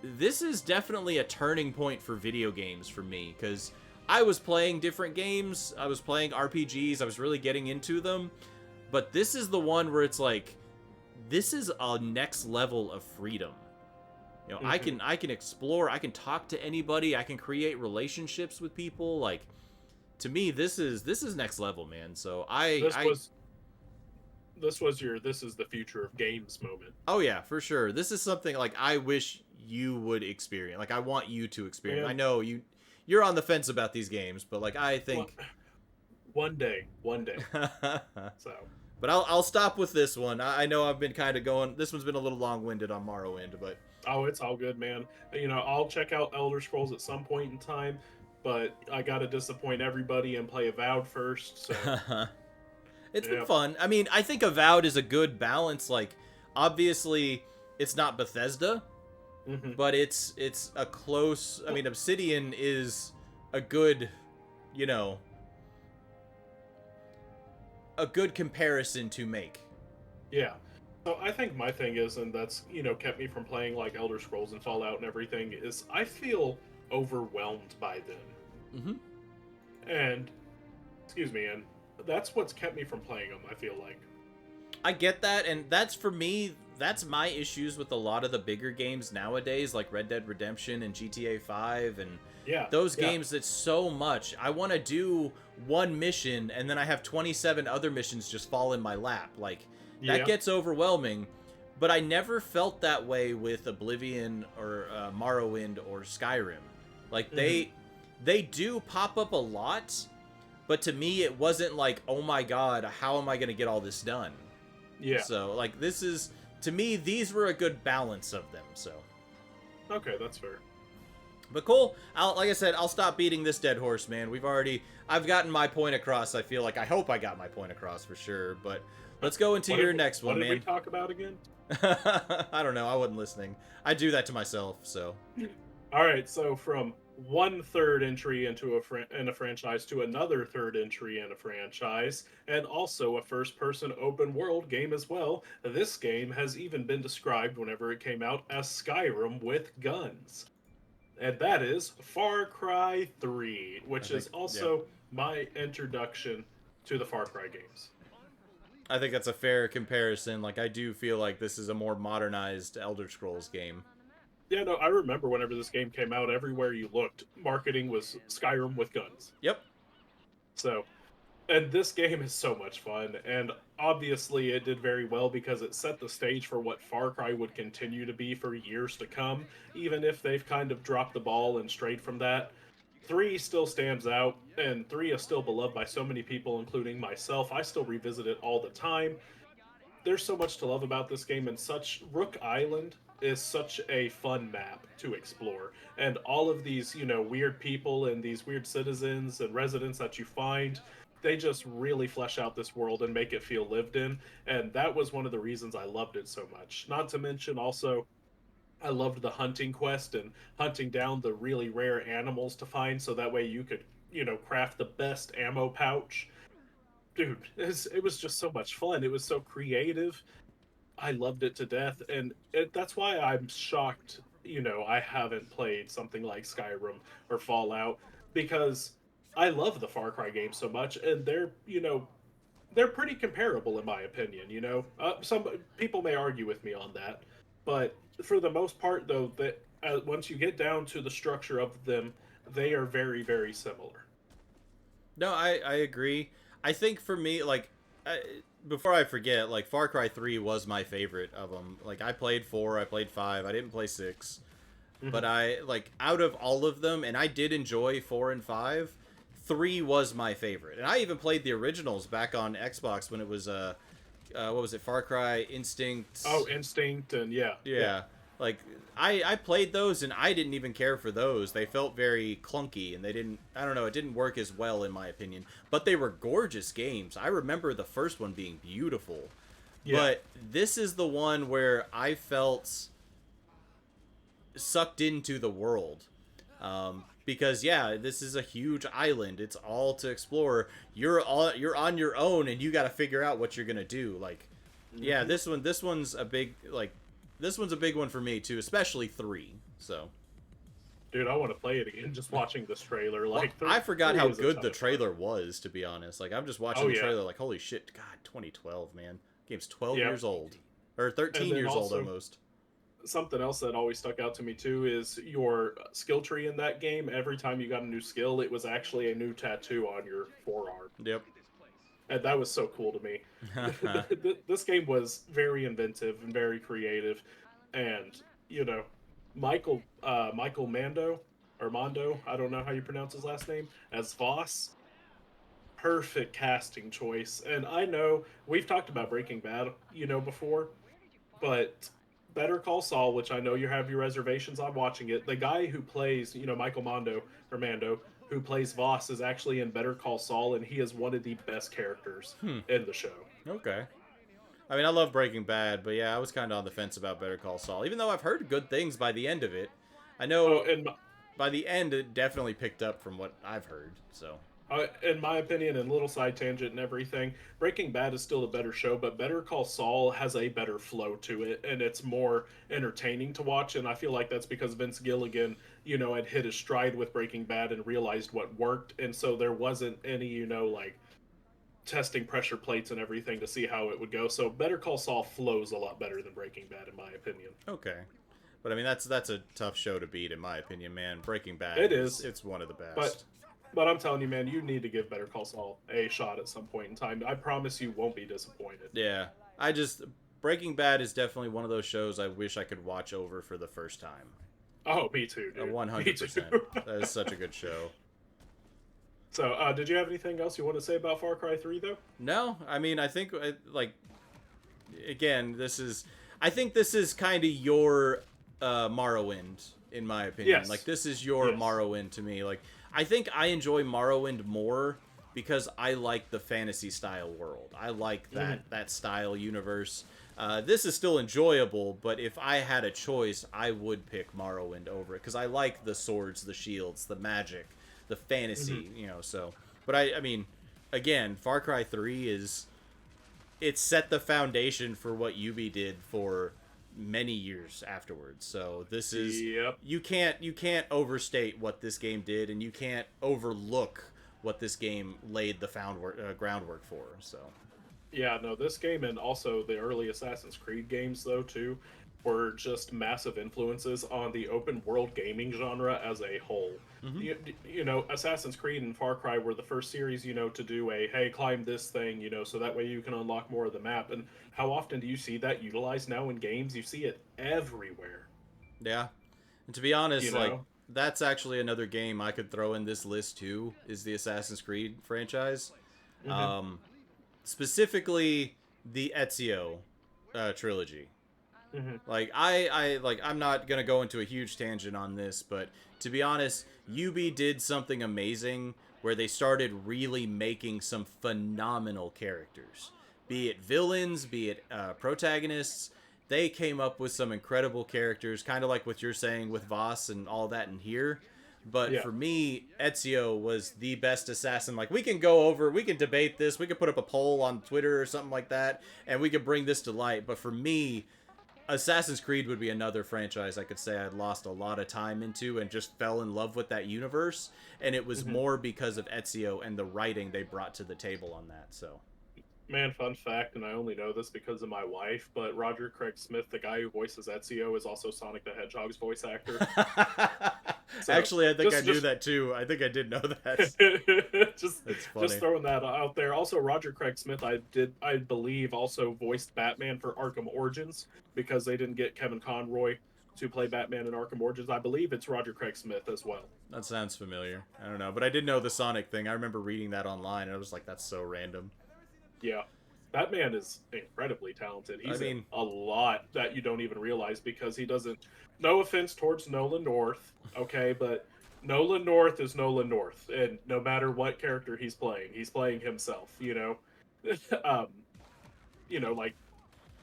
this is definitely a turning point for video games for me, because I was playing different games, I was playing RPGs, I was really getting into them, but this is the one where it's like, this is a next level of freedom. You know, I can explore, I can talk to anybody, I can create relationships with people. Like, to me, this is next level, man. So This was your this is the future of games moment. oh yeah, for sure. This is something like I wish you would experience. Like, I want you to experience. Man. I know you're on the fence about these games, but like, I think One day. but So I'll stop with this one. I know I've been kind of going. This one's been a little long-winded on Morrowind, but oh, it's all good, man. You know, I'll check out Elder Scrolls at some point in time, but I gotta disappoint everybody and play Avowed first. So it's been yeah. fun. I mean, I think Avowed is a good balance. Like, obviously, it's not Bethesda, Mhm. but it's a close. I mean, Obsidian is a good, you know, a good comparison to make. Yeah. So I think my thing is, and that's, kept me from playing like Elder Scrolls and Fallout and everything, is I feel overwhelmed by them. And, excuse me, and that's what's kept me from playing them, I feel like. I get that, and that's for me. That's my issues with a lot of the bigger games nowadays, like Red Dead Redemption and GTA 5 and Yeah. those yeah. games. It's so much. I want to do one mission, and then I have 27 other missions just fall in my lap. Like, that Yeah. gets overwhelming. But I never felt that way with Oblivion or Morrowind or Skyrim. Like, they do pop up a lot, but to me it wasn't like, oh my god, how am I going to get all this done? Yeah. So, like, this is, to me, these were a good balance of them, so. Okay, that's fair. But cool. Like I said, I'll stop beating this dead horse, man. I've gotten my point across, I feel like. I hope I got my point across for sure, but let's go into your next one, What did man. we talk about again? I don't know, I wasn't listening. I do that to myself, so. All right, so from one third entry into in a franchise to another third entry in a franchise, and also a first-person open world game as well. This game has even been described whenever it came out as Skyrim with guns, and that is Far Cry 3, which is also my introduction to the Far Cry games. I think that's a fair comparison. Like, I do feel like this is a more modernized Elder Scrolls game. Yeah, no, I remember whenever this game came out, everywhere you looked, marketing was Skyrim with guns. Yep. So, and this game is so much fun, and obviously it did very well because it set the stage for what Far Cry would continue to be for years to come, even if they've kind of dropped the ball and strayed from that. 3 still stands out, and 3 is still beloved by so many people, including myself. I still revisit it all the time. There's so much to love about this game, and Rook Island is such a fun map to explore, and all of these weird people and these weird citizens and residents that you find, they just really flesh out this world and make it feel lived in, and that was one of the reasons I loved it so much. Not to mention also, I loved the hunting quest and hunting down the really rare animals to find, so that way you could craft the best ammo pouch. Dude, it was just so much fun. It was so creative. I loved it to death, and that's why I'm shocked. I haven't played something like Skyrim or Fallout because I love the Far Cry games so much, and they're pretty comparable in my opinion. Some people may argue with me on that, but for the most part, though, that once you get down to the structure of them, they are very, very similar. No, I agree. I think for me, like, before I forget, like, Far Cry 3 was my favorite of them. Like, I played 4, I played 5, I didn't play 6. But Hmm. out of all of them, and I did enjoy 4 and 5, 3 was my favorite. And I even played the originals back on Xbox when it was, what was it, Far Cry Oh, Instinct? Instinct, and yeah, yeah. Yeah. Like, I played those and I didn't even care for those. They felt very clunky and they didn't, I don't know, it didn't work as well in my opinion. But they were gorgeous games. I remember the first one being beautiful. Yeah. But this is the one where I felt sucked into the world. Because yeah, this is a huge island. It's all to explore. You're on your own, and you got to figure out what you're gonna do. Like, yeah, Hmm. this one's a big one for me too, especially 3. So, Dude, I want to play it again. Just watching this trailer, well, like I forgot three how is a good ton the of fun. trailer was, to be honest. Like, I'm just watching Oh the yeah, trailer, like, holy shit, God, 2012, man, game's 12 yeah. years old, or And 13 then years old also almost. something else that always stuck out to me too is your skill tree in that game. Every time you got a new skill, it was actually a new tattoo on your forearm, Yep. and that was so cool to me. This game was very inventive and very creative, and you know, Michael Mando or Mondo, I don't know how you pronounce his last name, as Voss. Perfect casting choice. And I know we've talked about Breaking Bad, before, but Better Call Saul, which I know you have your reservations on watching it, the guy who plays, Michael Mondo or Mando, who plays Voss, is actually in Better Call Saul, and he is one of the best characters Hmm. in the show. Okay. I mean, I love Breaking Bad, but yeah, I was kind of on the fence about Better Call Saul, even though I've heard good things by the end of it. I Oh, know by the end it definitely picked up from what I've heard. So, in my opinion, and little side tangent and everything, Breaking Bad is still a better show, but Better Call Saul has a better flow to it, and it's more entertaining to watch. And I feel like that's because Vince Gilligan, had hit his stride with Breaking Bad and realized what worked, and so there wasn't any, like testing pressure plates and everything to see how it would go. So Better Call Saul flows a lot better than Breaking Bad, in my opinion. okay. But I mean, that's a tough show to beat in my opinion, man. Breaking Bad It is is, it's one of the but best. but I'm telling you, man, you need to give Better Call Saul a shot at some point in time. I promise you won't be disappointed. Yeah. I just Breaking Bad is definitely one of those shows I wish I could watch over for the first time. Oh, me too, dude. Me too. 100%. That is such a good show. So, did you have anything else you want to say about Far Cry 3, though? No, I mean, I think like again, I think this is kind of your Morrowind in my opinion. Like Yes. this is your Yes. Morrowind to me. Like I think I enjoy Morrowind more because I like the fantasy style world. I like Hmm. that style universe. This is still enjoyable, but if I had a choice, I would pick Morrowind over it because I like the swords, the shields, the magic, the Hmm. fantasy. So, but I mean, again, Far Cry 3 is it set the foundation for what Ubi did for many years afterwards. So this is Yep. you can't overstate what this game did, and you can't overlook what this game laid the groundwork for. So Yeah, no, this game and also the early Assassin's Creed games, though, too, were just massive influences on the open world gaming genre as a whole. hmm Assassin's Creed and Far Cry were the first series, to do a, hey, climb this thing, so that way you can unlock more of the map. And how often do you see that utilized now in games? You see it everywhere, yeah, and to be honest, you like know? that's actually another game I could throw in this list too. Is the Assassin's Creed franchise, Hmm. um, specifically the Ezio trilogy. Hmm. Like I'm not gonna go into a huge tangent on this, but to be honest, Ubi did something amazing where they started really making some phenomenal characters. Be it villains, be it protagonists, they came up with some incredible characters, kind of like what you're saying with Voss and all that in here. But Yeah. for me, Ezio was the best assassin. Like, we can debate this, we can put up a poll on Twitter or something like that, and we could bring this to light. But for me, Assassin's Creed would be another franchise I could say I'd lost a lot of time into and just fell in love with that universe. And it was Hmm. more because of Ezio and the writing they brought to the table on that. So, Man, fun fact, and I only know this because of my wife, but Roger Craig Smith, the guy who voices Ezio, is also Sonic the Hedgehog's voice actor. So actually, I think I just knew just that too. I think I did know that. just That's just funny. throwing that out there. Also, Roger Craig Smith, I believe, also voiced Batman for Arkham Origins because they didn't get Kevin Conroy to play Batman in Arkham Origins. I believe it's Roger Craig Smith as well. That sounds familiar. I don't know, but I did know the Sonic thing. I remember reading that online, and I was like, "That's so random." Yeah. That man is incredibly talented. I He's in mean, a lot that you don't even realize because he doesn't. No offense towards Nolan North, okay, but Nolan North is Nolan North, and no matter what character he's playing himself. um, like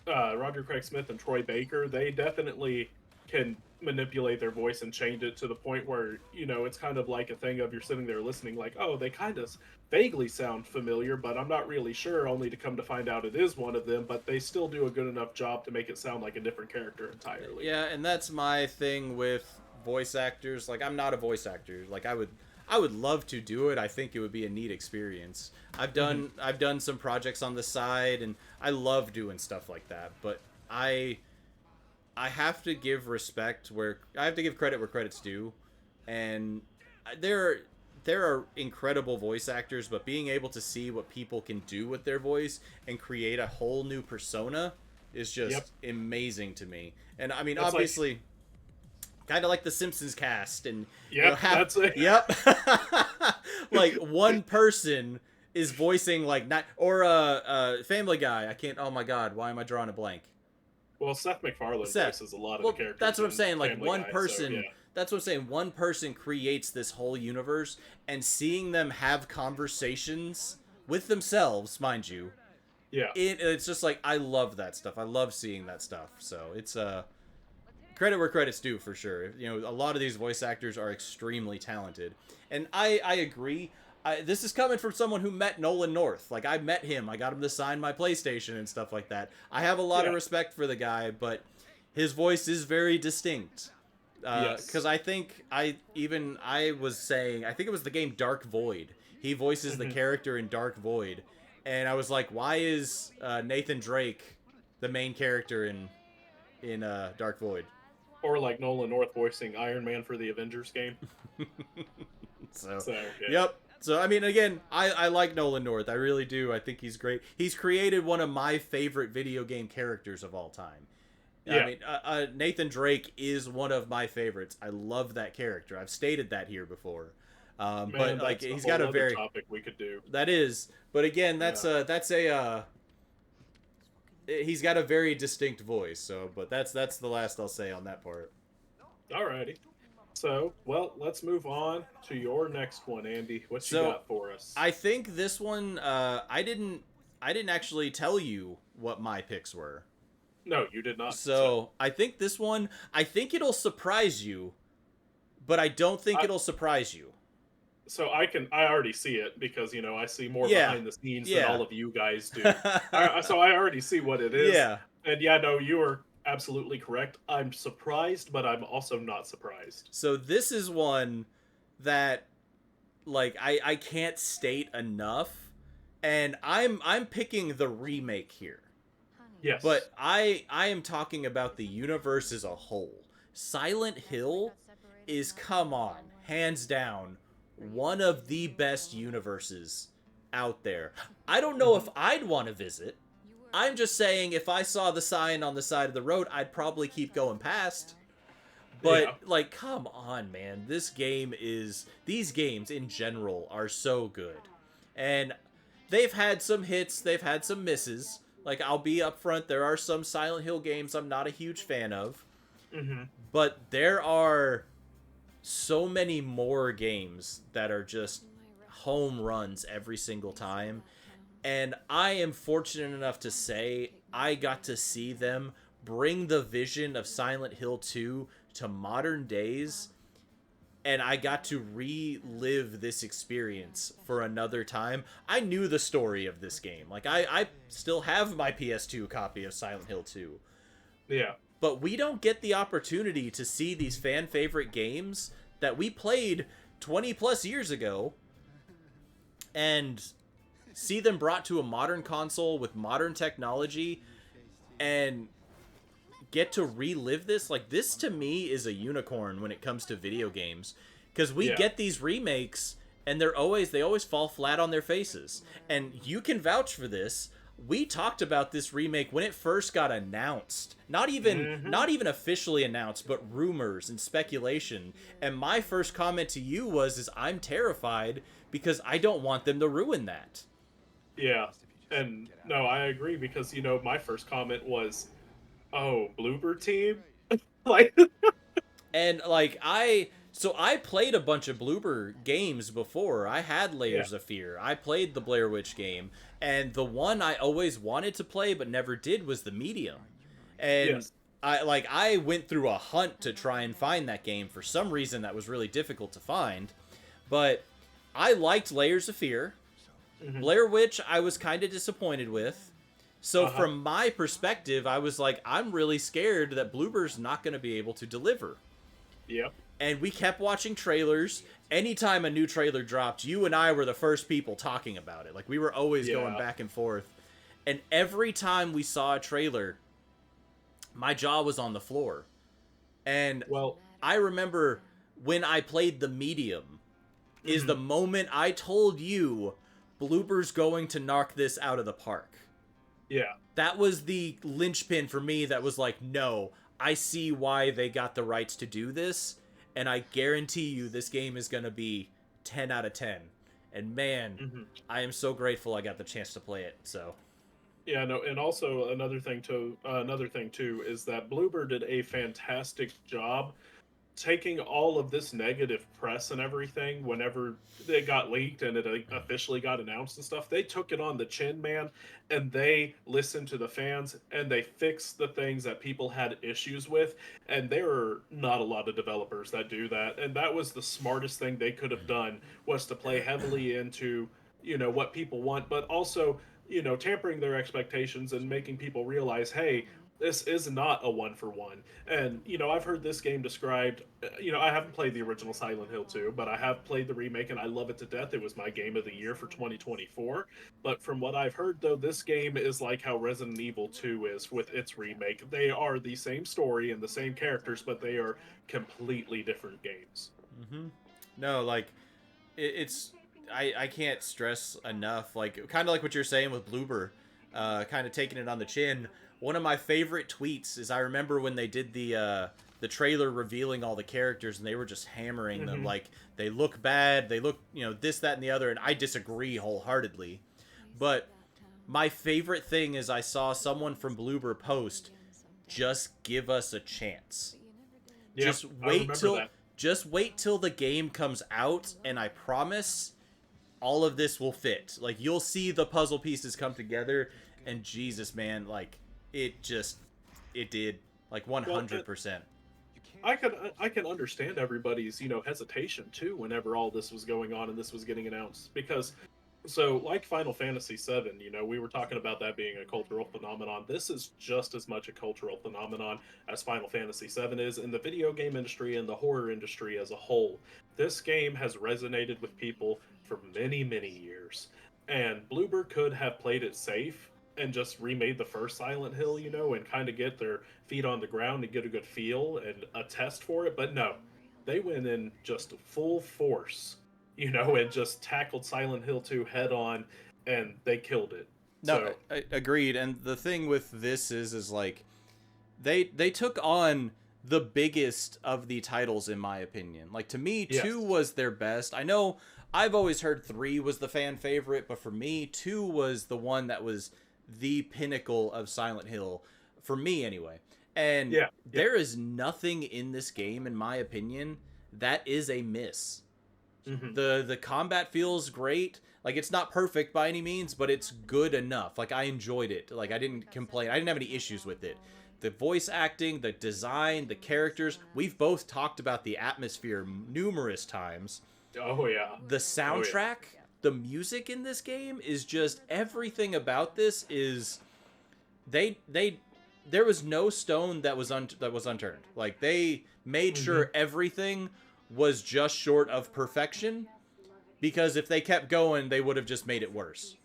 Roger Craig Smith and Troy Baker, they definitely can manipulate their voice and change it to the point where it's kind of like a thing of you're sitting there listening, like, oh, they kind of vaguely sound familiar, but I'm not really sure. Only to come to find out it is one of them, but they still do a good enough job to make it sound like a different character entirely. yeah, and that's my thing with voice actors. Like, I'm not a voice actor. Like, I would love to do it. I think it would be a neat experience. Hmm. I've done some projects on the side, and I love doing stuff like that. But I have to give respect where I have to give credit where credit's due, and there there are incredible voice actors, but being able to see what people can do with their voice and create a whole new persona is Yep, just amazing to me. And I mean, that's like, obviously, kind of like the Simpsons cast, and yep, have that's it. yep, like one person is voicing like not or Family Guy. I can't. Oh my God, why am I drawing a blank? Well, Seth MacFarlane Seth. voices a lot of the Well, that's characters what I'm in saying. Like Family one Guy, so yeah. person. That's what I'm saying. One person creates this whole universe, and seeing them have conversations with themselves, mind you, Yeah. it's just like I love that stuff. I love seeing that stuff. So it's credit where credit's due for sure. You know, a lot of these voice actors are extremely talented, and I agree. This is coming from someone who met Nolan North. Like, I met him. I got him to sign my PlayStation and stuff like that. I have a lot of Yeah. respect for the guy, but his voice is very distinct. Because Yes. I think I was saying, I think it was the game Dark Void. He voices the Hmm. character in Dark Void, and I was like, why is Nathan Drake the main character in Dark Void? Or like Nolan North voicing Iron Man for the Avengers game. So, So yeah. yep. So I mean, again, I like Nolan North. I really do. I think he's great. He's created one of my favorite video game characters of all time. I Yeah. mean, Nathan Drake is one of my favorites. I love that character. I've stated that here before. But Man, like, that's a he's got whole a other very topic we could do. that is. But again, Yeah. he's got a very distinct voice. So, but that's the last I'll say on that part. Alrighty. So, well, let's move on to your next one, Andy. What you So got for us? I think this one, I didn't actually tell you what my picks were. No, you did not. So I think this one, I think it'll surprise you, but I don't think I, it'll surprise you. I already see it because I see more Yeah, behind the scenes than yeah, all of you guys do. So I already see what it is, yeah. and yeah, no, you are absolutely correct. I'm surprised, but I'm also not surprised. So this is one that, like, I can't state enough, and I'm picking the remake here. Yes. But I am talking about the universe as a whole. Silent Hill is, come on, hands down, one of the best universes out there. I don't know Hmm. if I'd want to visit. I'm just saying, if I saw the sign on the side of the road, I'd probably keep going past. Yeah. But, like, come on, man. These games in general are so good. And they've had some hits, they've had some misses. Like, I'll be upfront, there are some Silent Hill games I'm not a huge fan of. Hmm. But there are so many more games that are just home runs every single time. And I am fortunate enough to say I got to see them bring the vision of Silent Hill 2 to modern days. and I got to relive this experience for another time. I knew the story of this game. Like, I still have my PS2 copy of Silent Hill 2. Yeah. But we don't get the opportunity to see these fan favorite games that we played 20 plus years ago and see them brought to a modern console with modern technology and get to relive this. Like, this to me is a unicorn when it comes to video games, because we get these remakes and they always fall flat on their faces. And you can vouch for this. We talked about this remake when it first got announced. Not even officially announced, but rumors and speculation. And my first comment to you was I'm terrified because I don't want them to ruin that. Yeah. And no, I agree, because my first comment was, "Oh, Bloober Team?" Like, And like I played a bunch of Bloober games before. I had Layers of Fear. I played the Blair Witch game, and the one I always wanted to play but never did was the Medium. And yes. I went through a hunt to try and find that game. For some reason that was really difficult to find. But I liked Layers of Fear. Blair Witch I was kind of disappointed with. So from my perspective, I was like, I'm really scared that Bloober's not going to be able to deliver. Yep. And we kept watching trailers. Anytime a new trailer dropped, you and I were the first people talking about it. Like, we were always going back and forth. And every time we saw a trailer, my jaw was on the floor. And I remember when I played the Medium is the moment I told you Bloober's going to knock this out of the park. Yeah. That was the linchpin for me that was like, no, I see why they got the rights to do this, and I guarantee you this game is going to be 10 out of 10. And man, I am so grateful I got the chance to play it. So yeah, no, and also another thing too is that Bloober did a fantastic job taking all of this negative press and everything whenever it got leaked and it officially got announced and stuff. They took it on the chin, man, and they listened to the fans and they fixed the things that people had issues with. And there are not a lot of developers that do that. And that was the smartest thing they could have done, was to play heavily into, what people want, but also, tampering their expectations and making people realize, hey, this is not a one for one. And, I've heard this game described, I haven't played the original Silent Hill 2, but I have played the remake and I love it to death. It was my game of the year for 2024. But from what I've heard, though, this game is like how Resident Evil 2 is with its remake. They are the same story and the same characters, but they are completely different games. No, like, it's... I can't stress enough, like, kind of like what you're saying with Bloober, kind of taking it on the chin. One of my favorite tweets is, I remember when they did the trailer revealing all the characters and they were just hammering them, like, they look bad, they look, this, that, and the other, and I disagree wholeheartedly. But my favorite thing is I saw someone from Bloober post, just give us a chance. Yeah, Just wait till the game comes out, and I promise all of this will fit. Like, you'll see the puzzle pieces come together, and Jesus, man, like, it did, like, 100%. I can understand everybody's, hesitation too whenever all this was going on and this was getting announced, because so like Final Fantasy VII, we were talking about that being a cultural phenomenon. This is just as much a cultural phenomenon as Final Fantasy VII is in the video game industry and the horror industry as a whole. This game has resonated with people for many, many years, and Bloober could have played it safe and just remade the first Silent Hill, and kind of get their feet on the ground and get a good feel and a test for it. But no, they went in just full force, and just tackled Silent Hill 2 head on, and they killed it. No, I agreed. And the thing with this is like, they took on the biggest of the titles, in my opinion. Like, to me, 2 was their best. I know I've always heard 3 was the fan favorite, but for me, 2 was the one that was the pinnacle of Silent Hill, for me anyway. And there is nothing in this game, in my opinion, that is a miss. The combat feels great. Like, it's not perfect by any means, but it's good enough. Like, I enjoyed it. Like, I didn't complain. I didn't have any issues with it. The voice acting, the design, the characters. We've both talked about the atmosphere numerous times. Oh yeah. The Oh yeah. soundtrack, the music in this game is just everything about this is they there was no stone that was unturned. Like, they made sure everything was just short of perfection, because if they kept going, they would have just made it worse.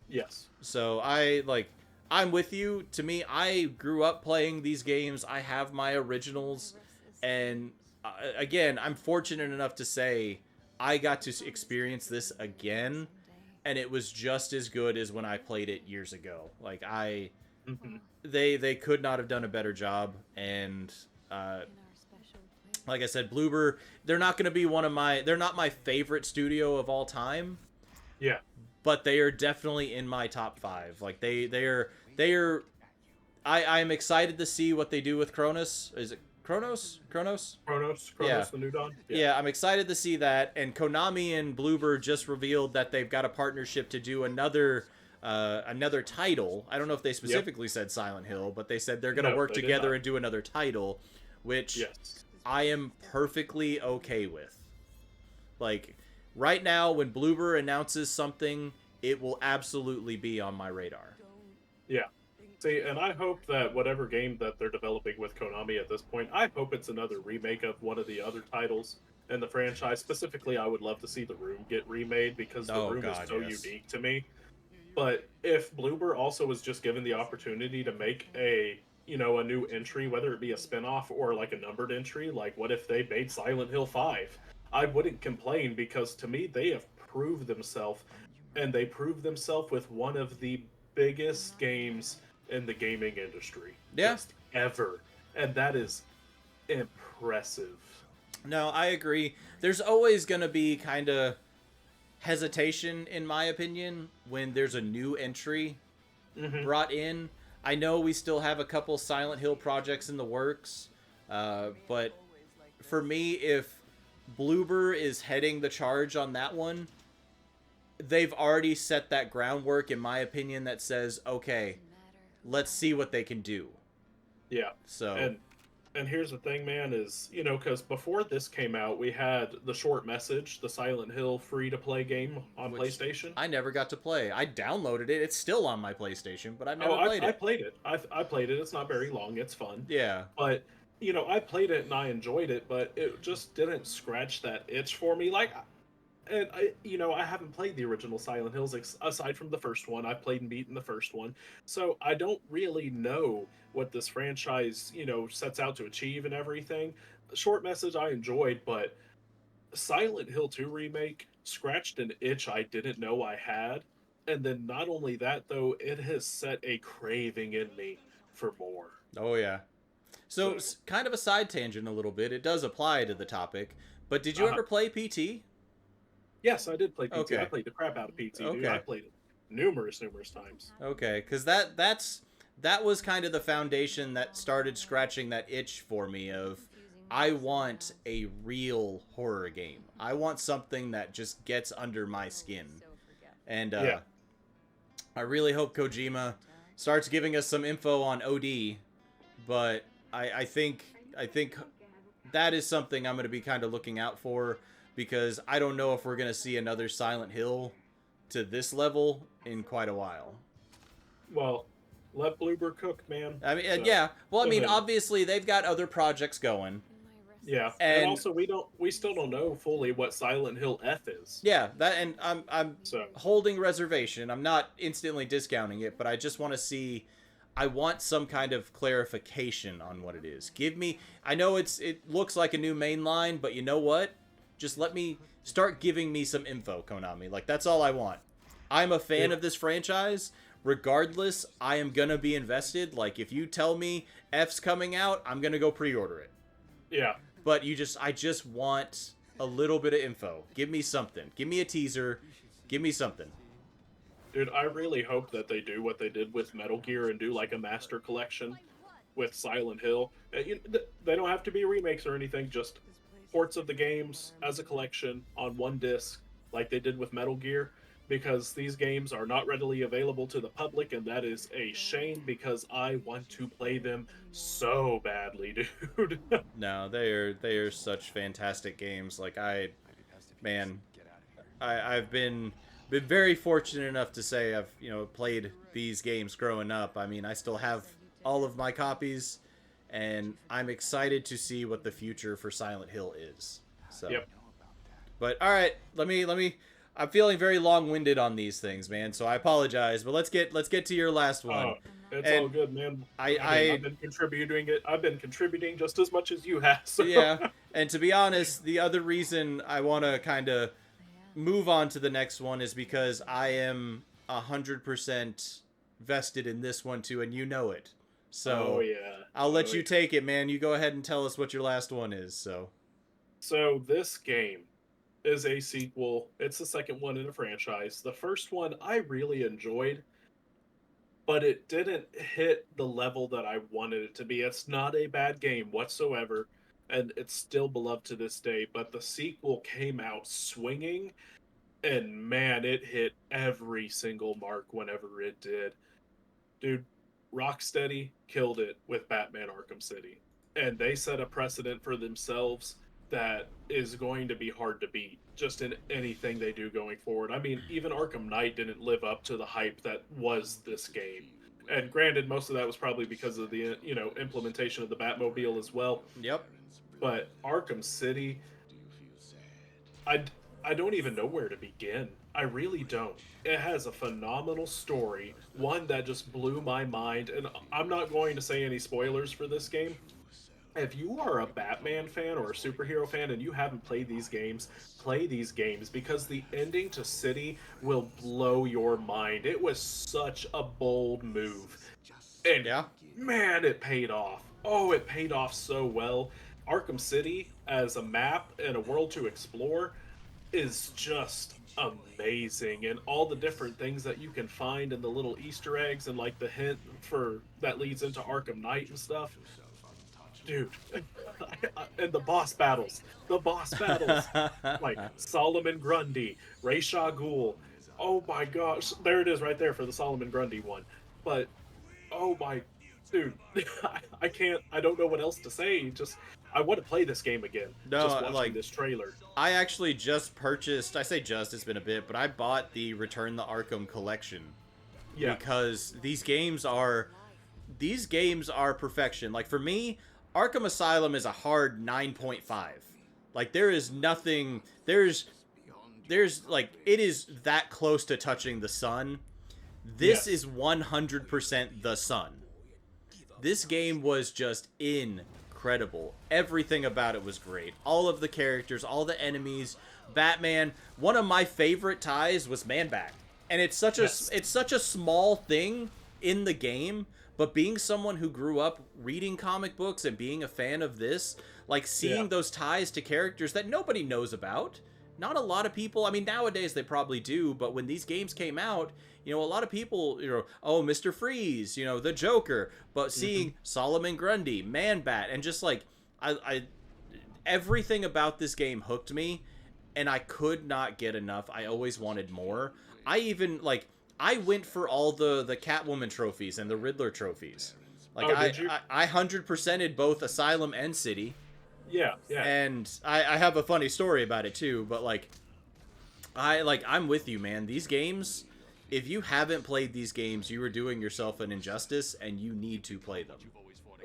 Yes. So I'm with you. To me, I grew up playing these games. I have my originals, and again, I'm fortunate enough to say I got to experience this again, and it was just as good as when I played it years ago. Like, they could not have done a better job, and like I said, Bloober, they're not going to be they're not my favorite studio of all time. Yeah. But they are definitely in my top 5. Like, I'm excited to see what they do with Kronos. Is it Kronos? Yeah. The New Dawn. Yeah, I'm excited to see that. And Konami and Bloober just revealed that they've got a partnership to do another title. I don't know if they specifically said Silent Hill, but they said they're going to work together and do another title, which I am perfectly okay with. Like, right now, when Bloober announces something, it will absolutely be on my radar. Yeah. See, and I hope that whatever game that they're developing with Konami at this point, I hope it's another remake of one of the other titles in the franchise. Specifically, I would love to see The Room get remade, because The Room is so unique to me. But if Bloober also was just given the opportunity to make a new entry, whether it be a spin-off or like a numbered entry, like what if they made Silent Hill 5? I wouldn't complain, because to me, they have proved themselves, and they proved themselves with one of the biggest games in the gaming industry. Yeah. Just ever. And that is impressive. No, I agree. There's always going to be kind of hesitation, in my opinion, when there's a new entry brought in. I know we still have a couple Silent Hill projects in the works, but for me, if Bloober is heading the charge on that one, they've already set that groundwork, in my opinion, that says, okay, let's see what they can do. Yeah. So, and here's the thing, man, is, because before this came out, we had The Short Message, the Silent Hill free-to-play game on PlayStation. I never got to play. I downloaded it. It's still on my PlayStation, but I've never played it. I played it. I played it. It's not very long. It's fun. Yeah. But, I played it and I enjoyed it, but it just didn't scratch that itch for me. Like, and I haven't played the original Silent Hills aside from the first one. I've played and beaten the first one, so I don't really know what this franchise, sets out to achieve and everything. Short Message I enjoyed, but Silent Hill 2 remake scratched an itch I didn't know I had, and then not only that, though, it has set a craving in me for more. Oh yeah. So kind of a side tangent a little bit. It does apply to the topic, but did you ever play PT? Yes, I did play PT. Okay. I played the crap out of PT, Okay. dude. I played it numerous times. Okay, because that was kind of the foundation that started scratching that itch for me of, I want a real horror game. I want something that just gets under my skin. And I really hope Kojima starts giving us some info on OD, but I think that is something I'm going to be kind of looking out for, because I don't know if we're going to see another Silent Hill to this level in quite a while. Well, let Bloober cook, man. I mean, yeah. Well, I mean, obviously they've got other projects going. Yeah, and also we still don't know fully what Silent Hill F is. Yeah, that, and I'm holding reservation. I'm not instantly discounting it, but I just want to see. I want some kind of clarification on what it is. Give me. I know it looks like a new main line, but you know what? Just let me start giving me some info, Konami. Like, that's all I want. I'm a fan of this franchise. Regardless, I am gonna be invested. Like, if you tell me F's coming out, I'm gonna go pre-order it. Yeah. But I just want a little bit of info. Give me something. Give me a teaser. Give me something. Dude, I really hope that they do what they did with Metal Gear and do like a master collection with Silent Hill. They don't have to be remakes or anything, just ports of the games as a collection on one disc, like they did with Metal Gear. because these games are not readily available to the public, and that is a shame because I want to play them so badly, dude. No, they are such fantastic games. Like man, I've been very fortunate enough to say I've played these games growing up. I mean, I still have all of my copies, and I'm excited to see what the future for Silent Hill is. So, Yep. but all right, let me. I'm feeling very long-winded on these things, man. So I apologize, but let's get to your last one. Oh, it's all And good, man. I I mean, I I've been contributing just as much as you have. So yeah, and to be honest, the other reason I want to kind of move on to the next one is because I am 100% vested in this one too, and you know it. oh So yeah. I'll Oh let you yeah. take it, man. You go ahead and tell us what your last one is. So So this game is a sequel. It's the second one in a franchise. The first one I really enjoyed, but it didn't hit the level that I wanted it to be. It's not a bad game whatsoever, and it's still beloved to this day. But the sequel came out swinging, and man, it hit every single mark whenever it did. Dude, Rocksteady killed it with Batman Arkham City. And they set a precedent for themselves that is going to be hard to beat just in anything they do going forward. I mean, even Arkham Knight didn't live up to the hype that was this game. And granted, most of that was probably because of the implementation of the Batmobile as well. yep. But Arkham City, I I don't even know where to begin. I really don't. It has a phenomenal story, one that just blew my mind, and I'm not going to say any spoilers for this game. If you are a Batman fan or a superhero fan and you haven't played these games, play these games because the ending to City will blow your mind. It was such a bold move. And Yeah. man, it paid off. Oh, it paid off so well. Arkham City as a map and a world to explore is just amazing, and all the different things that you can find and the little Easter eggs and like the hint for that leads into Arkham Knight and stuff. Dude, and the boss battles, like Solomon Grundy, Ra's al Ghul. Oh my gosh, there it is right there for the Solomon Grundy one. But oh my, dude, I can't. I don't know what else to say. Just I want to play this game again. Just No, watching like this trailer. I actually just purchased. I say just. It's been a bit, but I bought the Return the Arkham collection Yeah, because these games are perfection. Like for me, Arkham Asylum is a hard 9.5. Like there is nothing there's like it is that close to touching the sun. This yes. is 100% the sun. This game was just incredible. Everything about it was great. All of the characters, all the enemies, Batman. One of my favorite ties was Man Bat. And Yes. it's such a small thing in the game, but being someone who grew up reading comic books and being a fan of this, like Yeah. seeing those ties to characters that nobody knows about. Not a lot of people, I mean nowadays they probably do, but when these games came out, a lot of people, oh, Mr. Freeze, the Joker, but Hmm. seeing Solomon Grundy, Man Bat, and just like I everything about this game hooked me, and I could not get enough. I always wanted more. I even like I went for all the Catwoman trophies and the Riddler trophies. Like Oh, did you? I 100%ed both Asylum and City, Yeah. Yeah. and I have a funny story about it too. But I'm with you, man. These games, if you haven't played these games, you are doing yourself an injustice, and you need to play them.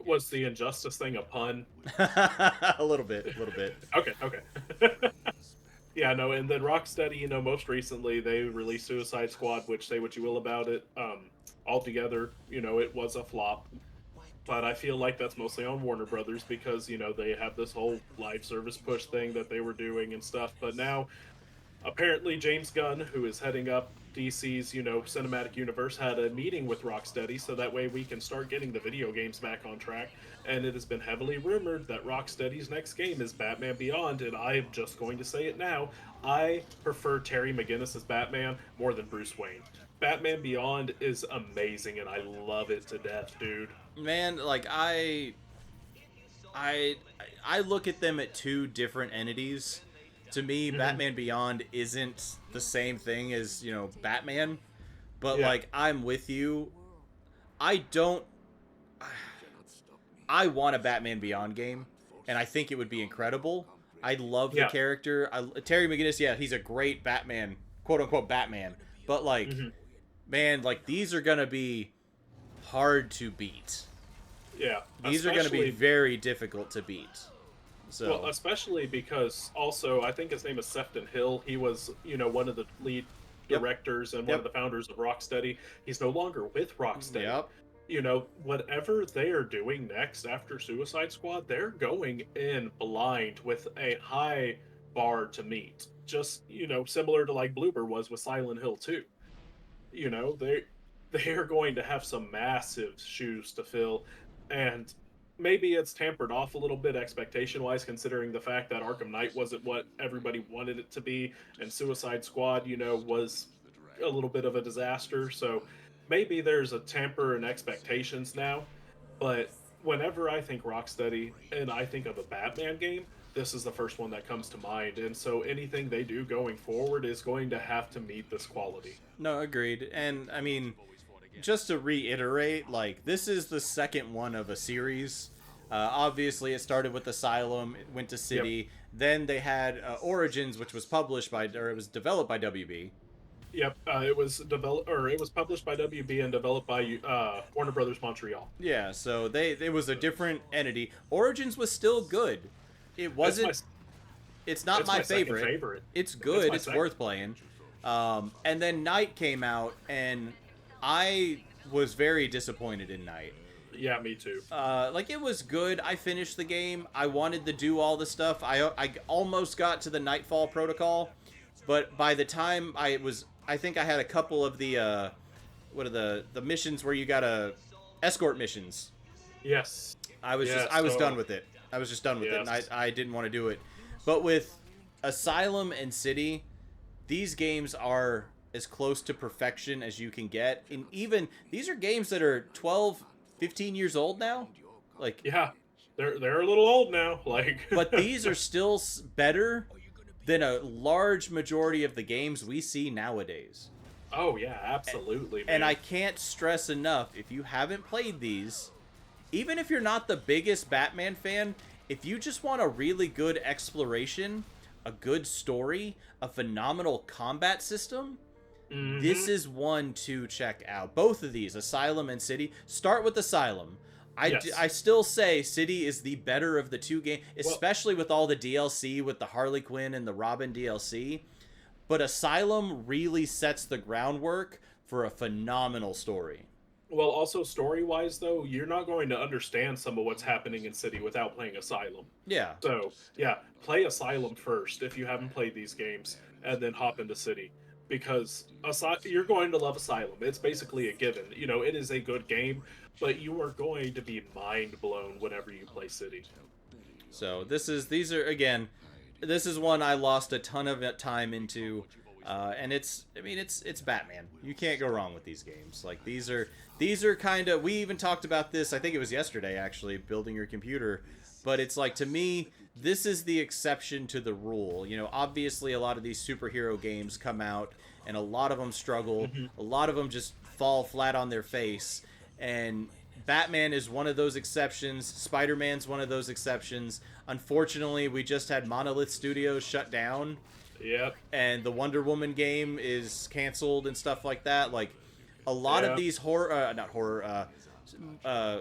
Was the injustice thing a pun? A little bit, a little bit. Okay. Okay. Yeah. No. And then Rocksteady, most recently they released Suicide Squad, which say what you will about it. Altogether, it was a flop. But I feel like that's mostly on Warner Brothers because they have this whole live service push thing that they were doing and stuff. But now apparently James Gunn, who is heading up DC's, cinematic universe, had a meeting with Rocksteady so that way we can start getting the video games back on track. And it has been heavily rumored that Rocksteady's next game is Batman Beyond, and I am just going to say it now. I prefer Terry McGinnis as Batman more than Bruce Wayne. Batman Beyond is amazing, and I love it to death, dude. Man, like I look at them at two different entities, to me, Batman Beyond isn't the same thing as, you know, Batman. But, Yeah. like, I'm with you. I don't... I want a Batman Beyond game, and I think it would be incredible. I love the Yeah. character. Terry McGinnis, yeah, he's a great Batman, quote-unquote Batman. But, like, man, like, these are going to be hard to beat. Yeah. These are going to be very difficult to beat. So. Well, especially because also I think his name is Sefton Hill. He was, you know, one of the lead directors and one of the founders of Rocksteady. He's no longer with Rocksteady. Yep. You know, whatever they are doing next after Suicide Squad, they're going in blind with a high bar to meet. Just, you know, similar to like Bloober was with Silent Hill 2. You know, they are going to have some massive shoes to fill, and maybe it's tampered off a little bit expectation wise, considering the fact that Arkham Knight wasn't what everybody wanted it to be, and Suicide Squad, you know, was a little bit of a disaster. So maybe there's a tamper in expectations now. But whenever I think Rocksteady and I think of a Batman game, this is the first one that comes to mind. And so anything they do going forward is going to have to meet this quality. No, agreed. And I mean, just to reiterate, like, this is the second one of a series. Obviously, it started with Asylum, it went to City. Then they had Origins, which was developed by WB. Yep, it was published by WB and developed by Warner Brothers Montreal. Yeah, so it was a different entity. Origins was still good. It wasn't. It's not my favorite. It's good. It's worth playing. And then Night came out, and I was very disappointed in Night. Yeah, me too. Like, it was good. I finished the game. I wanted to do all the stuff. I almost got to the Nightfall protocol, but by the time I think I had a couple of the the missions where you gotta escort missions. Yes. I was done with it. I was just done with it, and I didn't want to do it. But with Asylum and City, these games are as close to perfection as you can get. And even these are games that are 12, 15 years old now. Like, yeah, they're a little old now. Like, but these are still better than a large majority of the games we see nowadays. Oh yeah, absolutely. And I can't stress enough, if you haven't played these, even if you're not the biggest Batman fan, if you just want a really good exploration, a good story, a phenomenal combat system, this is one to check out. Both of these, Asylum and City. Start with Asylum. I still say City is the better of the two games, especially with all the DLC, with the Harley Quinn and the Robin DLC. But Asylum really sets the groundwork for a phenomenal story. Well, also story-wise, though, you're not going to understand some of what's happening in City without playing Asylum. Yeah. So, yeah, play Asylum first if you haven't played these games, and then hop into City. Because you're going to love Asylum. It's basically a given. You know, it is a good game, but you are going to be mind-blown whenever you play City. So, this is one I lost a ton of time into. And it's Batman. You can't go wrong with these games. Like, these are kind of, we even talked about this, I think it was yesterday, actually, building your computer. But it's like, to me, this is the exception to the rule. You know, obviously a lot of these superhero games come out, and a lot of them struggle. A lot of them just fall flat on their face. And Batman is one of those exceptions. Spider-Man's one of those exceptions. Unfortunately, we just had Monolith Studios shut down. Yep. And the Wonder Woman game is canceled and stuff like that. Like, a lot of these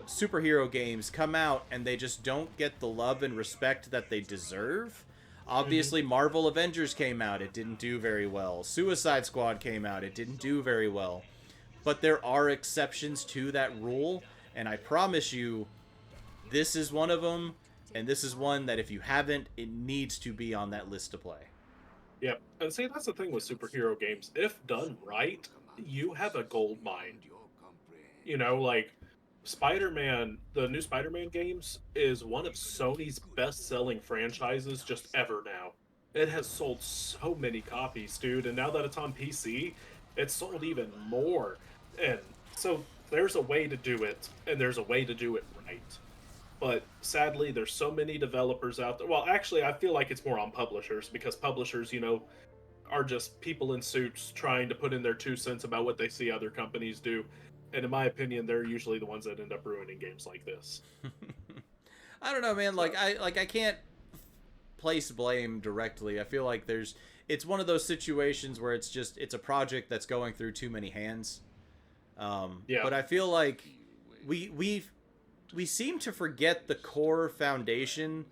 superhero games come out and they just don't get the love and respect that they deserve. Obviously, Marvel Avengers came out. It didn't do very well. Suicide Squad came out. It didn't do very well. But there are exceptions to that rule. And I promise you, this is one of them. And this is one that if you haven't, it needs to be on that list to play. Yep. And see, that's the thing with superhero games. If done right, you have a gold mine. You know, like, Spider-Man, the new Spider-Man games is one of Sony's best-selling franchises just ever now. It has sold so many copies, dude, and now that it's on PC, it's sold even more. And so there's a way to do it, and there's a way to do it right. But sadly, there's so many developers out there. Well, actually, I feel like it's more on publishers because publishers, are just people in suits trying to put in their 2 cents about what they see other companies do. And in my opinion, they're usually the ones that end up ruining games like this. I don't know, man. So, I can't place blame directly. I feel like it's one of those situations where it's a project that's going through too many hands. yeah, But I feel like we seem to forget the core foundation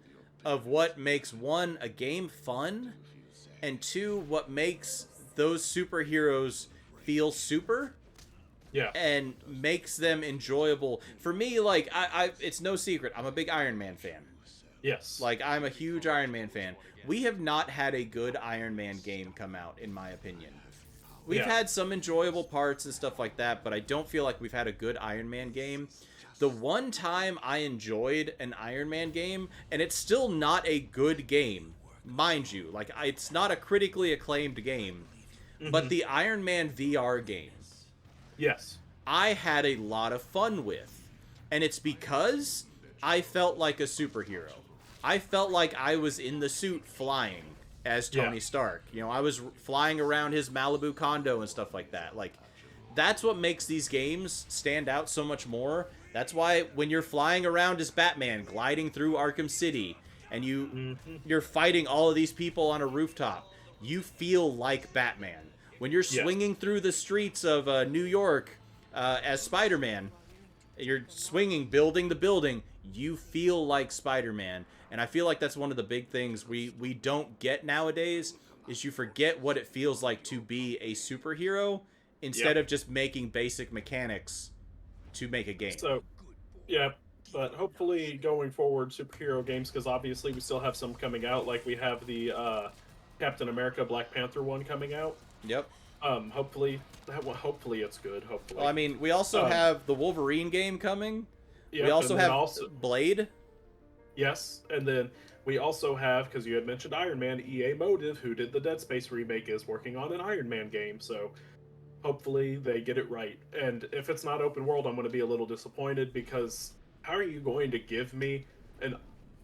of what makes, one, a game fun, and two, what makes those superheroes feel super yeah, and makes them enjoyable. For me, like, I it's no secret, I'm a big Iron Man fan. yes, Like, I'm a huge Iron Man fan. We have not had a good Iron Man game come out, in my opinion. We've yeah, had some enjoyable parts and stuff like that, but I don't feel like we've had a good Iron Man game. The one time I enjoyed an Iron Man game, and it's still not a good game, mind you, like, it's not a critically acclaimed game, but the Iron Man VR game, yes, I had a lot of fun with. And it's because I felt like a superhero. I felt like I was in the suit flying as Tony yeah, Stark. You know, I was flying around his Malibu condo and stuff like that. Like, that's what makes these games stand out so much more. That's why when you're flying around as Batman, gliding through Arkham City, and you're fighting all of these people on a rooftop, you feel like Batman. When you're yes, swinging through the streets of New York as Spider-Man, you're swinging, building the building, you feel like Spider-Man. And I feel like that's one of the big things we don't get nowadays, is you forget what it feels like to be a superhero instead yep. of just making basic mechanics to make a game. So, yeah, but hopefully going forward, superhero games, because obviously we still have some coming out. Like we have the Captain America Black Panther one coming out. Yep. Hopefully hopefully it's good. Hopefully. Well, I mean, we also Um, have the Wolverine game coming. We yep, also and then have also Blade. yes, and then we also have, because you had mentioned Iron Man, EA Motive, who did the Dead Space remake, is working on an Iron Man game. So hopefully they get it right. And if it's not open world, I'm going to be a little disappointed because how are you going to give me an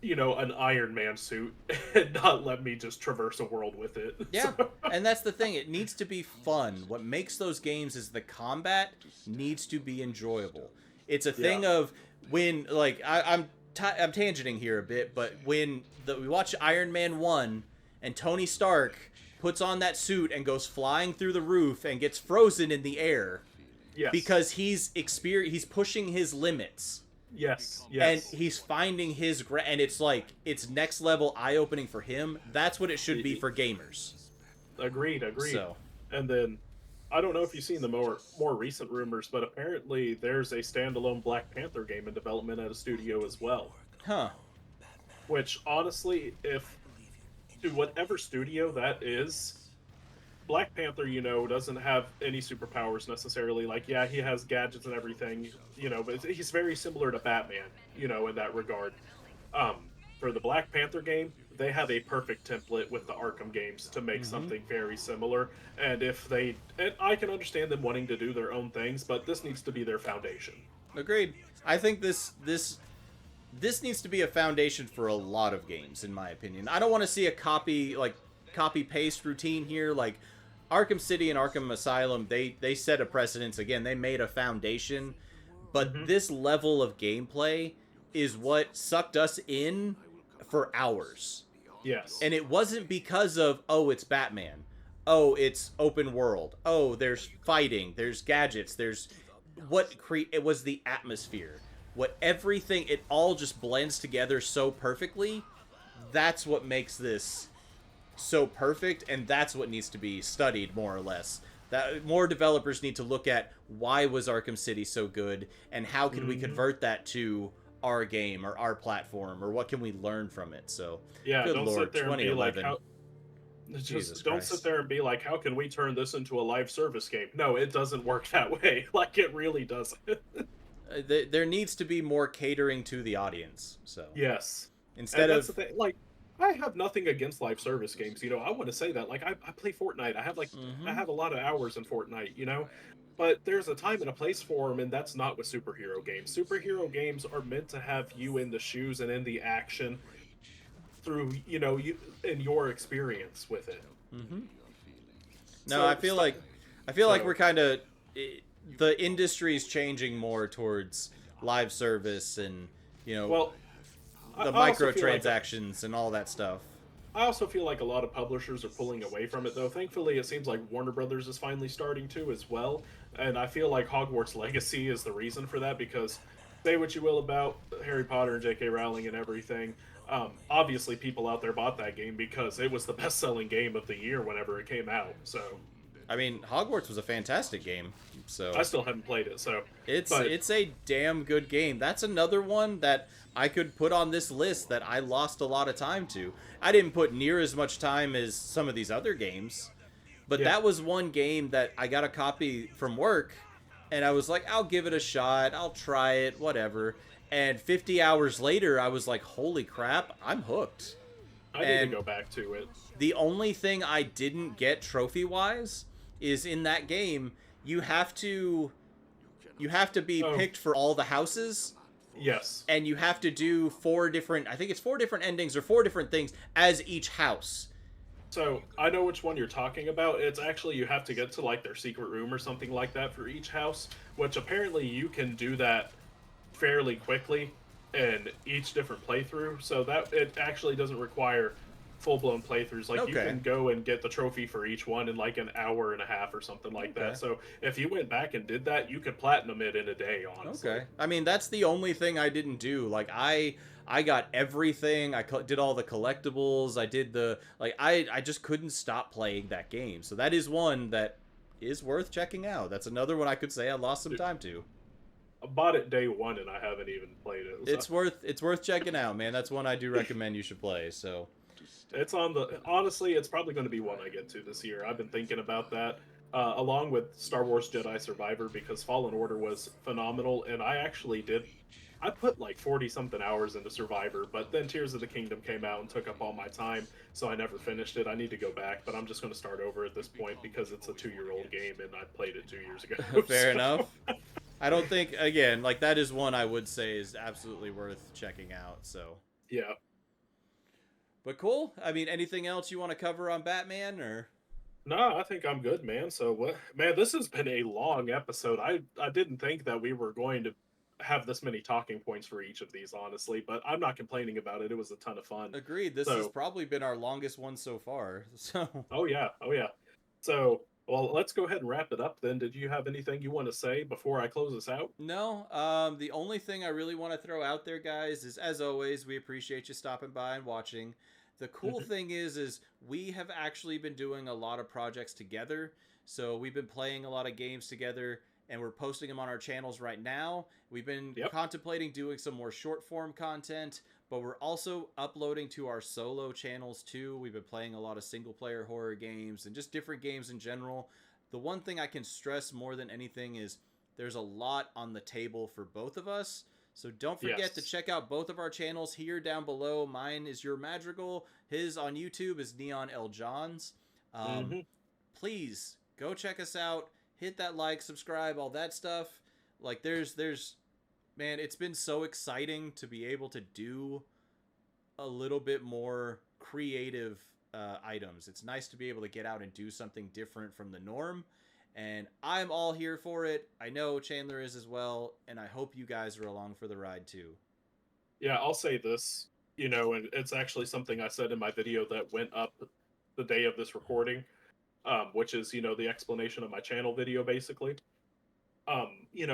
an Iron Man suit and not let me just traverse a world with it? Yeah, So, and that's the thing. It needs to be fun. What makes those games is the combat needs to be enjoyable. It's a thing yeah. of when, like, I'm tangenting here a bit, but when we watch Iron Man 1 and Tony Stark puts on that suit and goes flying through the roof and gets frozen in the air Yes. because he's pushing his limits. Yes. And Yes. he's finding his and it's like, it's next level eye-opening for him. That's what it should be for gamers. Agreed. So, And then I don't know if you've seen the more recent rumors, but apparently there's a standalone Black Panther game in development at a studio as well. huh. Which honestly, if to whatever studio that is, Black Panther, doesn't have any superpowers necessarily. Like, yeah, he has gadgets and everything, but he's very similar to Batman, in that regard. Um, for the Black Panther game, they have a perfect template with the Arkham games to make something very similar. And and I can understand them wanting to do their own things, but this needs to be their foundation. Agreed. I think this needs to be a foundation for a lot of games, in my opinion. I don't want to see a copy paste routine here. Like, Arkham City and Arkham Asylum, they set a precedence. Again, they made a foundation, but this level of gameplay is what sucked us in for hours. Yes. And it wasn't because of, oh, it's Batman, oh, it's open world, oh, there's fighting, there's gadgets, there's it was the atmosphere, everything, it all just blends together so perfectly. That's what makes this so perfect, and that's what needs to be studied more or less. That more developers need to look at, why was Arkham City so good, and how can we convert that to our game or our platform, or what can we learn from it? So Yeah, good don't Lord, sit there and be like, 2011. how, Jesus don't Christ. sit there and be like, how can we turn this into a live service game? No, it doesn't work that way. Like, it really doesn't. There needs to be more catering to the audience. So Yes. instead And that's of the thing. Like, I have nothing against live service games. I want to say that. Like, I play Fortnite. I have a lot of hours in Fortnite. but there's a time and a place for them, and that's not with superhero games. Superhero games are meant to have you in the shoes and in the action through, you in your experience with it. Mm-hmm. No, So I feel like so we're kind of the industry's changing more towards live service and you know well, the I also feel like microtransactions and all that stuff. a lot of publishers are pulling away from it, though. Thankfully, it seems like Warner Brothers is finally starting to as well, and I feel like Hogwarts Legacy is the reason for that. Because say what you will about Harry Potter and J.K. Rowling and everything, obviously people out there bought that game because it was the best-selling game of the year whenever it came out. So I mean, Hogwarts was a fantastic game, I so still haven't played it. So, it's but it's a damn good game. That's another one that I could put on this list that I lost a lot of time to. I didn't put near as much time as some of these other games, but yeah, that was one game that I got a copy from work, and I was like, I'll give it a shot. I'll try it, whatever. And 50 hours later, I was like, holy crap, I'm hooked. I need to And go back to it. the only thing I didn't get trophy wise is in that game you have to be Oh, picked for all the houses, yes. and you have to do four different, I think it's four different endings or four different things as each house. So I know which one you're talking about. It's actually you have to get to like their secret room or something like that for each house, which apparently you can do that fairly quickly in each different playthrough. So that it actually doesn't require full blown playthroughs. Like you Okay. can go and get the trophy for each one in like an hour and a half or something like Okay. that. So if you went back and did that, you could platinum it in a day, honestly. Okay. I mean, that's the only thing I didn't do. Like I got everything. Did all the collectibles. I did the like I just couldn't stop playing that game. So that is one that is worth checking out. That's another one I could say I lost some Dude, time to. I bought it day one and I haven't even played it. So It's worth checking out, man. That's one I do recommend you should play. So it's on the. Honestly, it's probably going to be one I get to this year. I've been thinking about that, along with Star Wars Jedi Survivor, because Fallen Order was phenomenal, and I actually did. I put like 40 something hours into Survivor, but then Tears of the Kingdom came out and took up all my time, so I never finished it. I need to go back, but I'm just going to start over at this point because it's a 2-year-old game and I played it 2 years ago. fair So, enough. I don't think again like that is one I would say is absolutely worth checking out. So, yeah. but cool. I mean, anything else you want to cover on Batman or? No, I think I'm good, man. So, man, this has been a long episode. I didn't think that we were going to have this many talking points for each of these, honestly, but I'm not complaining about it. It was a ton of fun. Agreed. This has So, probably been our longest one so far. So, oh yeah. So, well, let's go ahead and wrap it up then. Did you have anything you want to say before I close this out? no, the only thing I really want to throw out there, guys, is as always, we appreciate you stopping by and watching. The cool Mhm. thing is we have actually been doing a lot of projects together. So we've been playing a lot of games together, and we're posting them on our channels right now. We've been Yep. contemplating doing some more short form content, but we're also uploading to our solo channels too. We've been playing a lot of single player horror games and just different games in general. The one thing I can stress more than anything is there's a lot on the table for both of us. So don't forget to Yes. check out both of our channels here down below. Mine is Your Madrigal. His on YouTube is Neon L. Johns. Um, Hmm. please go check us out. Hit that like, subscribe, all that stuff. Like there's man, it's been so exciting to be able to do a little bit more creative items. It's nice to be able to get out and do something different from the norm. And I'm all here for it. I know Chandler is as well. And I hope you guys are along for the ride too. Yeah, I'll say this, and it's actually something I said in my video that went up the day of this recording, which is, the explanation of my channel video, basically.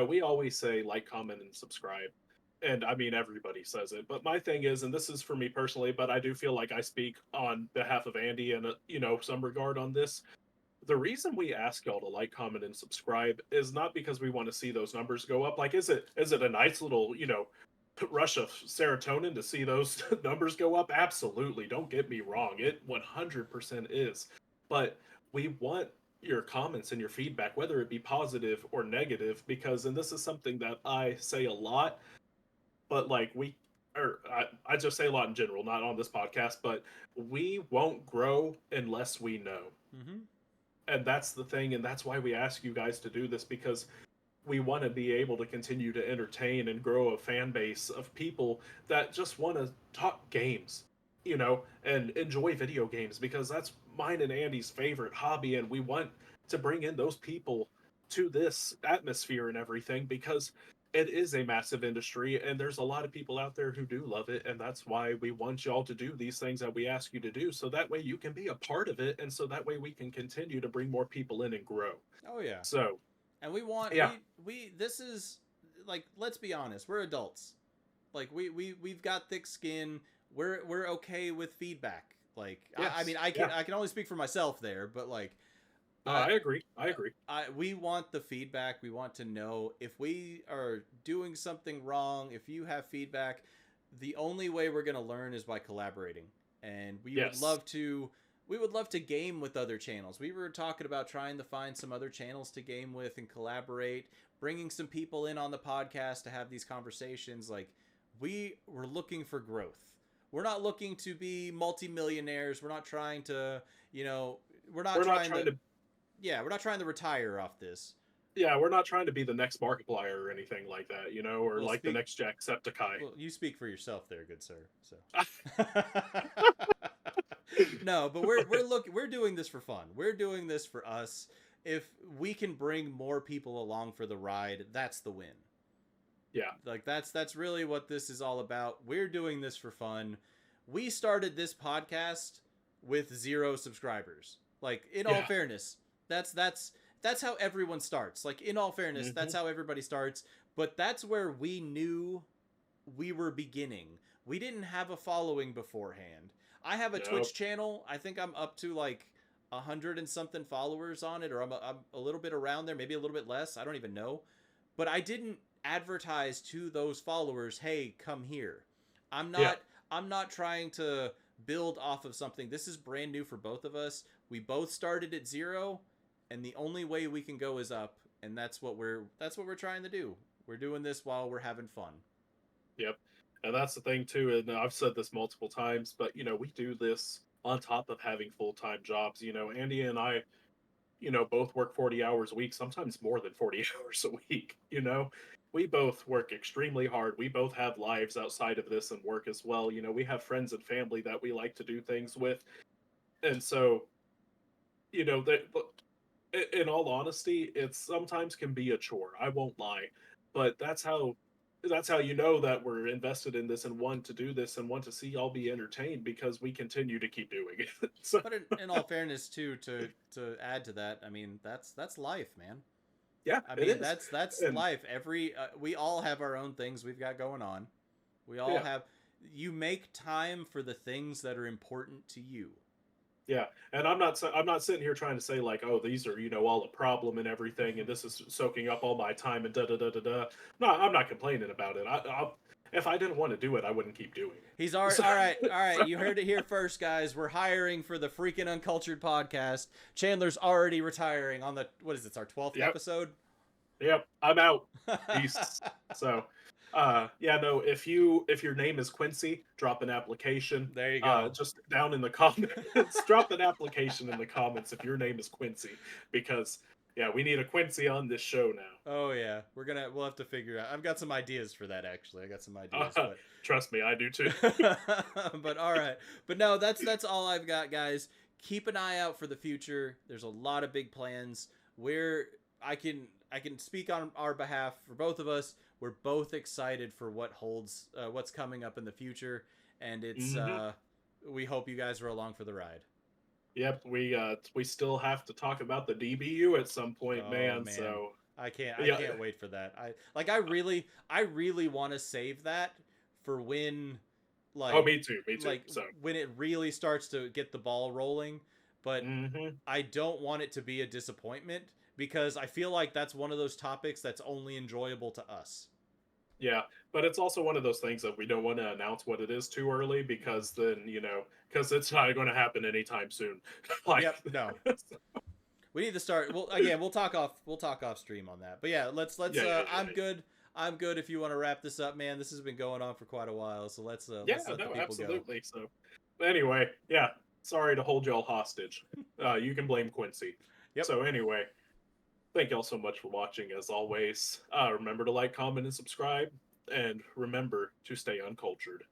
We always say like, comment, and subscribe. And I mean, everybody says it. But my thing is, and this is for me personally, but I do feel like I speak on behalf of Andy and, some regard on this. The reason we ask y'all to like, comment, and subscribe is not because we want to see those numbers go up. Like, is it a nice little, rush of serotonin to see those numbers go up? Absolutely. Don't get me wrong. It 100% is. But we want your comments and your feedback, whether it be positive or negative, because, and this is something that I say a lot, but like I just say a lot in general, not on this podcast, but we won't grow unless we know. Mm-hmm. and that's the thing, and that's why we ask you guys to do this, because we want to be able to continue to entertain and grow a fan base of people that just want to talk games, and enjoy video games, because that's mine and Andy's favorite hobby, and we want to bring in those people to this atmosphere and everything, because it is a massive industry and there's a lot of people out there who do love it, and that's why we want y'all to do these things that we ask you to do, so that way you can be a part of it, and so that way we can continue to bring more people in and grow. Oh yeah. So And we want yeah. we this is like, let's be honest, we're adults. Like we've got thick skin. We're okay with feedback. Like I Yes. mean Yeah. I can only speak for myself there, but like I agree. I agree. we want the feedback. We want to know if we are doing something wrong. If you have feedback, the only way we're going to learn is by collaborating. And Yes. we would love to game with other channels. We were talking about trying to find some other channels to game with and collaborate, bringing some people in on the podcast to have these conversations. Like, we were looking for growth. We're not looking to be multimillionaires. We're not trying to, we're not We're not trying trying to to. yeah, we're not trying to retire off this. Yeah, we're not trying to be the next Markiplier or anything like that, or Well, like the next Jacksepticeye. well, you speak for yourself there, good sir. So no, but we're doing this for fun. We're doing this for us. If we can bring more people along for the ride, that's the win. Yeah. Like that's really what this is all about. We're doing this for fun. We started this podcast with 0 subscribers. Like, in all Yeah. fairness, that's how everyone starts. Like, in all fairness, Hmm. that's how everybody starts, but that's where we knew we were beginning. We didn't have a following beforehand. I have a Nope. Twitch channel. I think I'm up to like 100 and something followers on it, or I'm a little bit around there, maybe a little bit less. I don't even know. But I didn't advertise to those followers, "Hey, come here." I'm Yeah. not I'm not trying to build off of something. This is brand new for both of us. We both started at 0, and the only way we can go is up, and that's what we're trying to do. We're doing this while we're having fun. Yep. And that's the thing too, and I've said this multiple times, but we do this on top of having full-time jobs. Andy and I, both work 40 hours a week, sometimes more than 40 hours a week. We both work extremely hard. We both have lives outside of this and work as well. We have friends and family that we like to do things with. And so, that, in all honesty, it sometimes can be a chore. I won't lie, but that's how that we're invested in this and want to do this and want to see y'all be entertained, because we continue to keep doing it. So But in all fairness, too, to add to that, I mean, that's life, man. yeah, I it mean, is. that's And life. We all have our own things we've got going on. We all yeah. have. You make time for the things that are important to you. Yeah, and I'm not sitting here trying to say like, oh, these are all a problem and everything, and this is soaking up all my time and da da da da da. No, I'm not complaining about it. If I didn't want to do it, I wouldn't keep doing He's it. already So, all right. All right, so, you heard it here first, guys. We're hiring for the freaking Uncultured podcast. Chandler's already retiring on the what is it? It's our 12th yep, episode. yep, I'm out. Peace. So, yeah, no. If your name is Quincy, drop an application. There you go. Just down in the comments, drop an application in the comments if your name is Quincy, because yeah, we need a Quincy on this show now. Oh yeah, we'll have to figure out. I've got some ideas for that actually. I got some ideas, but Trust me, I do too. but all right. But no, that's all I've got, guys. Keep an eye out for the future. There's a lot of big plans. Where I can speak on our behalf for both of us. We're both excited for what's coming up in the future, and it's Hmm. we hope you guys are along for the ride. Yep, we still have to talk about the DBU at some point, Oh man. man, So I yeah. can't wait for that. I really want to save that for when Oh, like me too, me too. like So when it really starts to get the ball rolling, but hmm I don't want it to be a disappointment because I feel like that's one of those topics that's only enjoyable to us. yeah, but it's also one of those things that we don't want to announce what it is too early, because then because it's not going to happen anytime soon. Like, Yep, no. We need to start. Well, again, we'll talk off stream on that. But yeah, let's yeah, yeah, I'm yeah, good. I'm good if you want to wrap this up, man. This has been going on for quite a while, so yeah. let's let the No, people go. absolutely. So anyway, yeah. Sorry to hold y'all hostage. You can blame Quincy. Yep. So anyway, thank y'all so much for watching. As always, remember to like, comment, and subscribe, and remember to stay uncultured.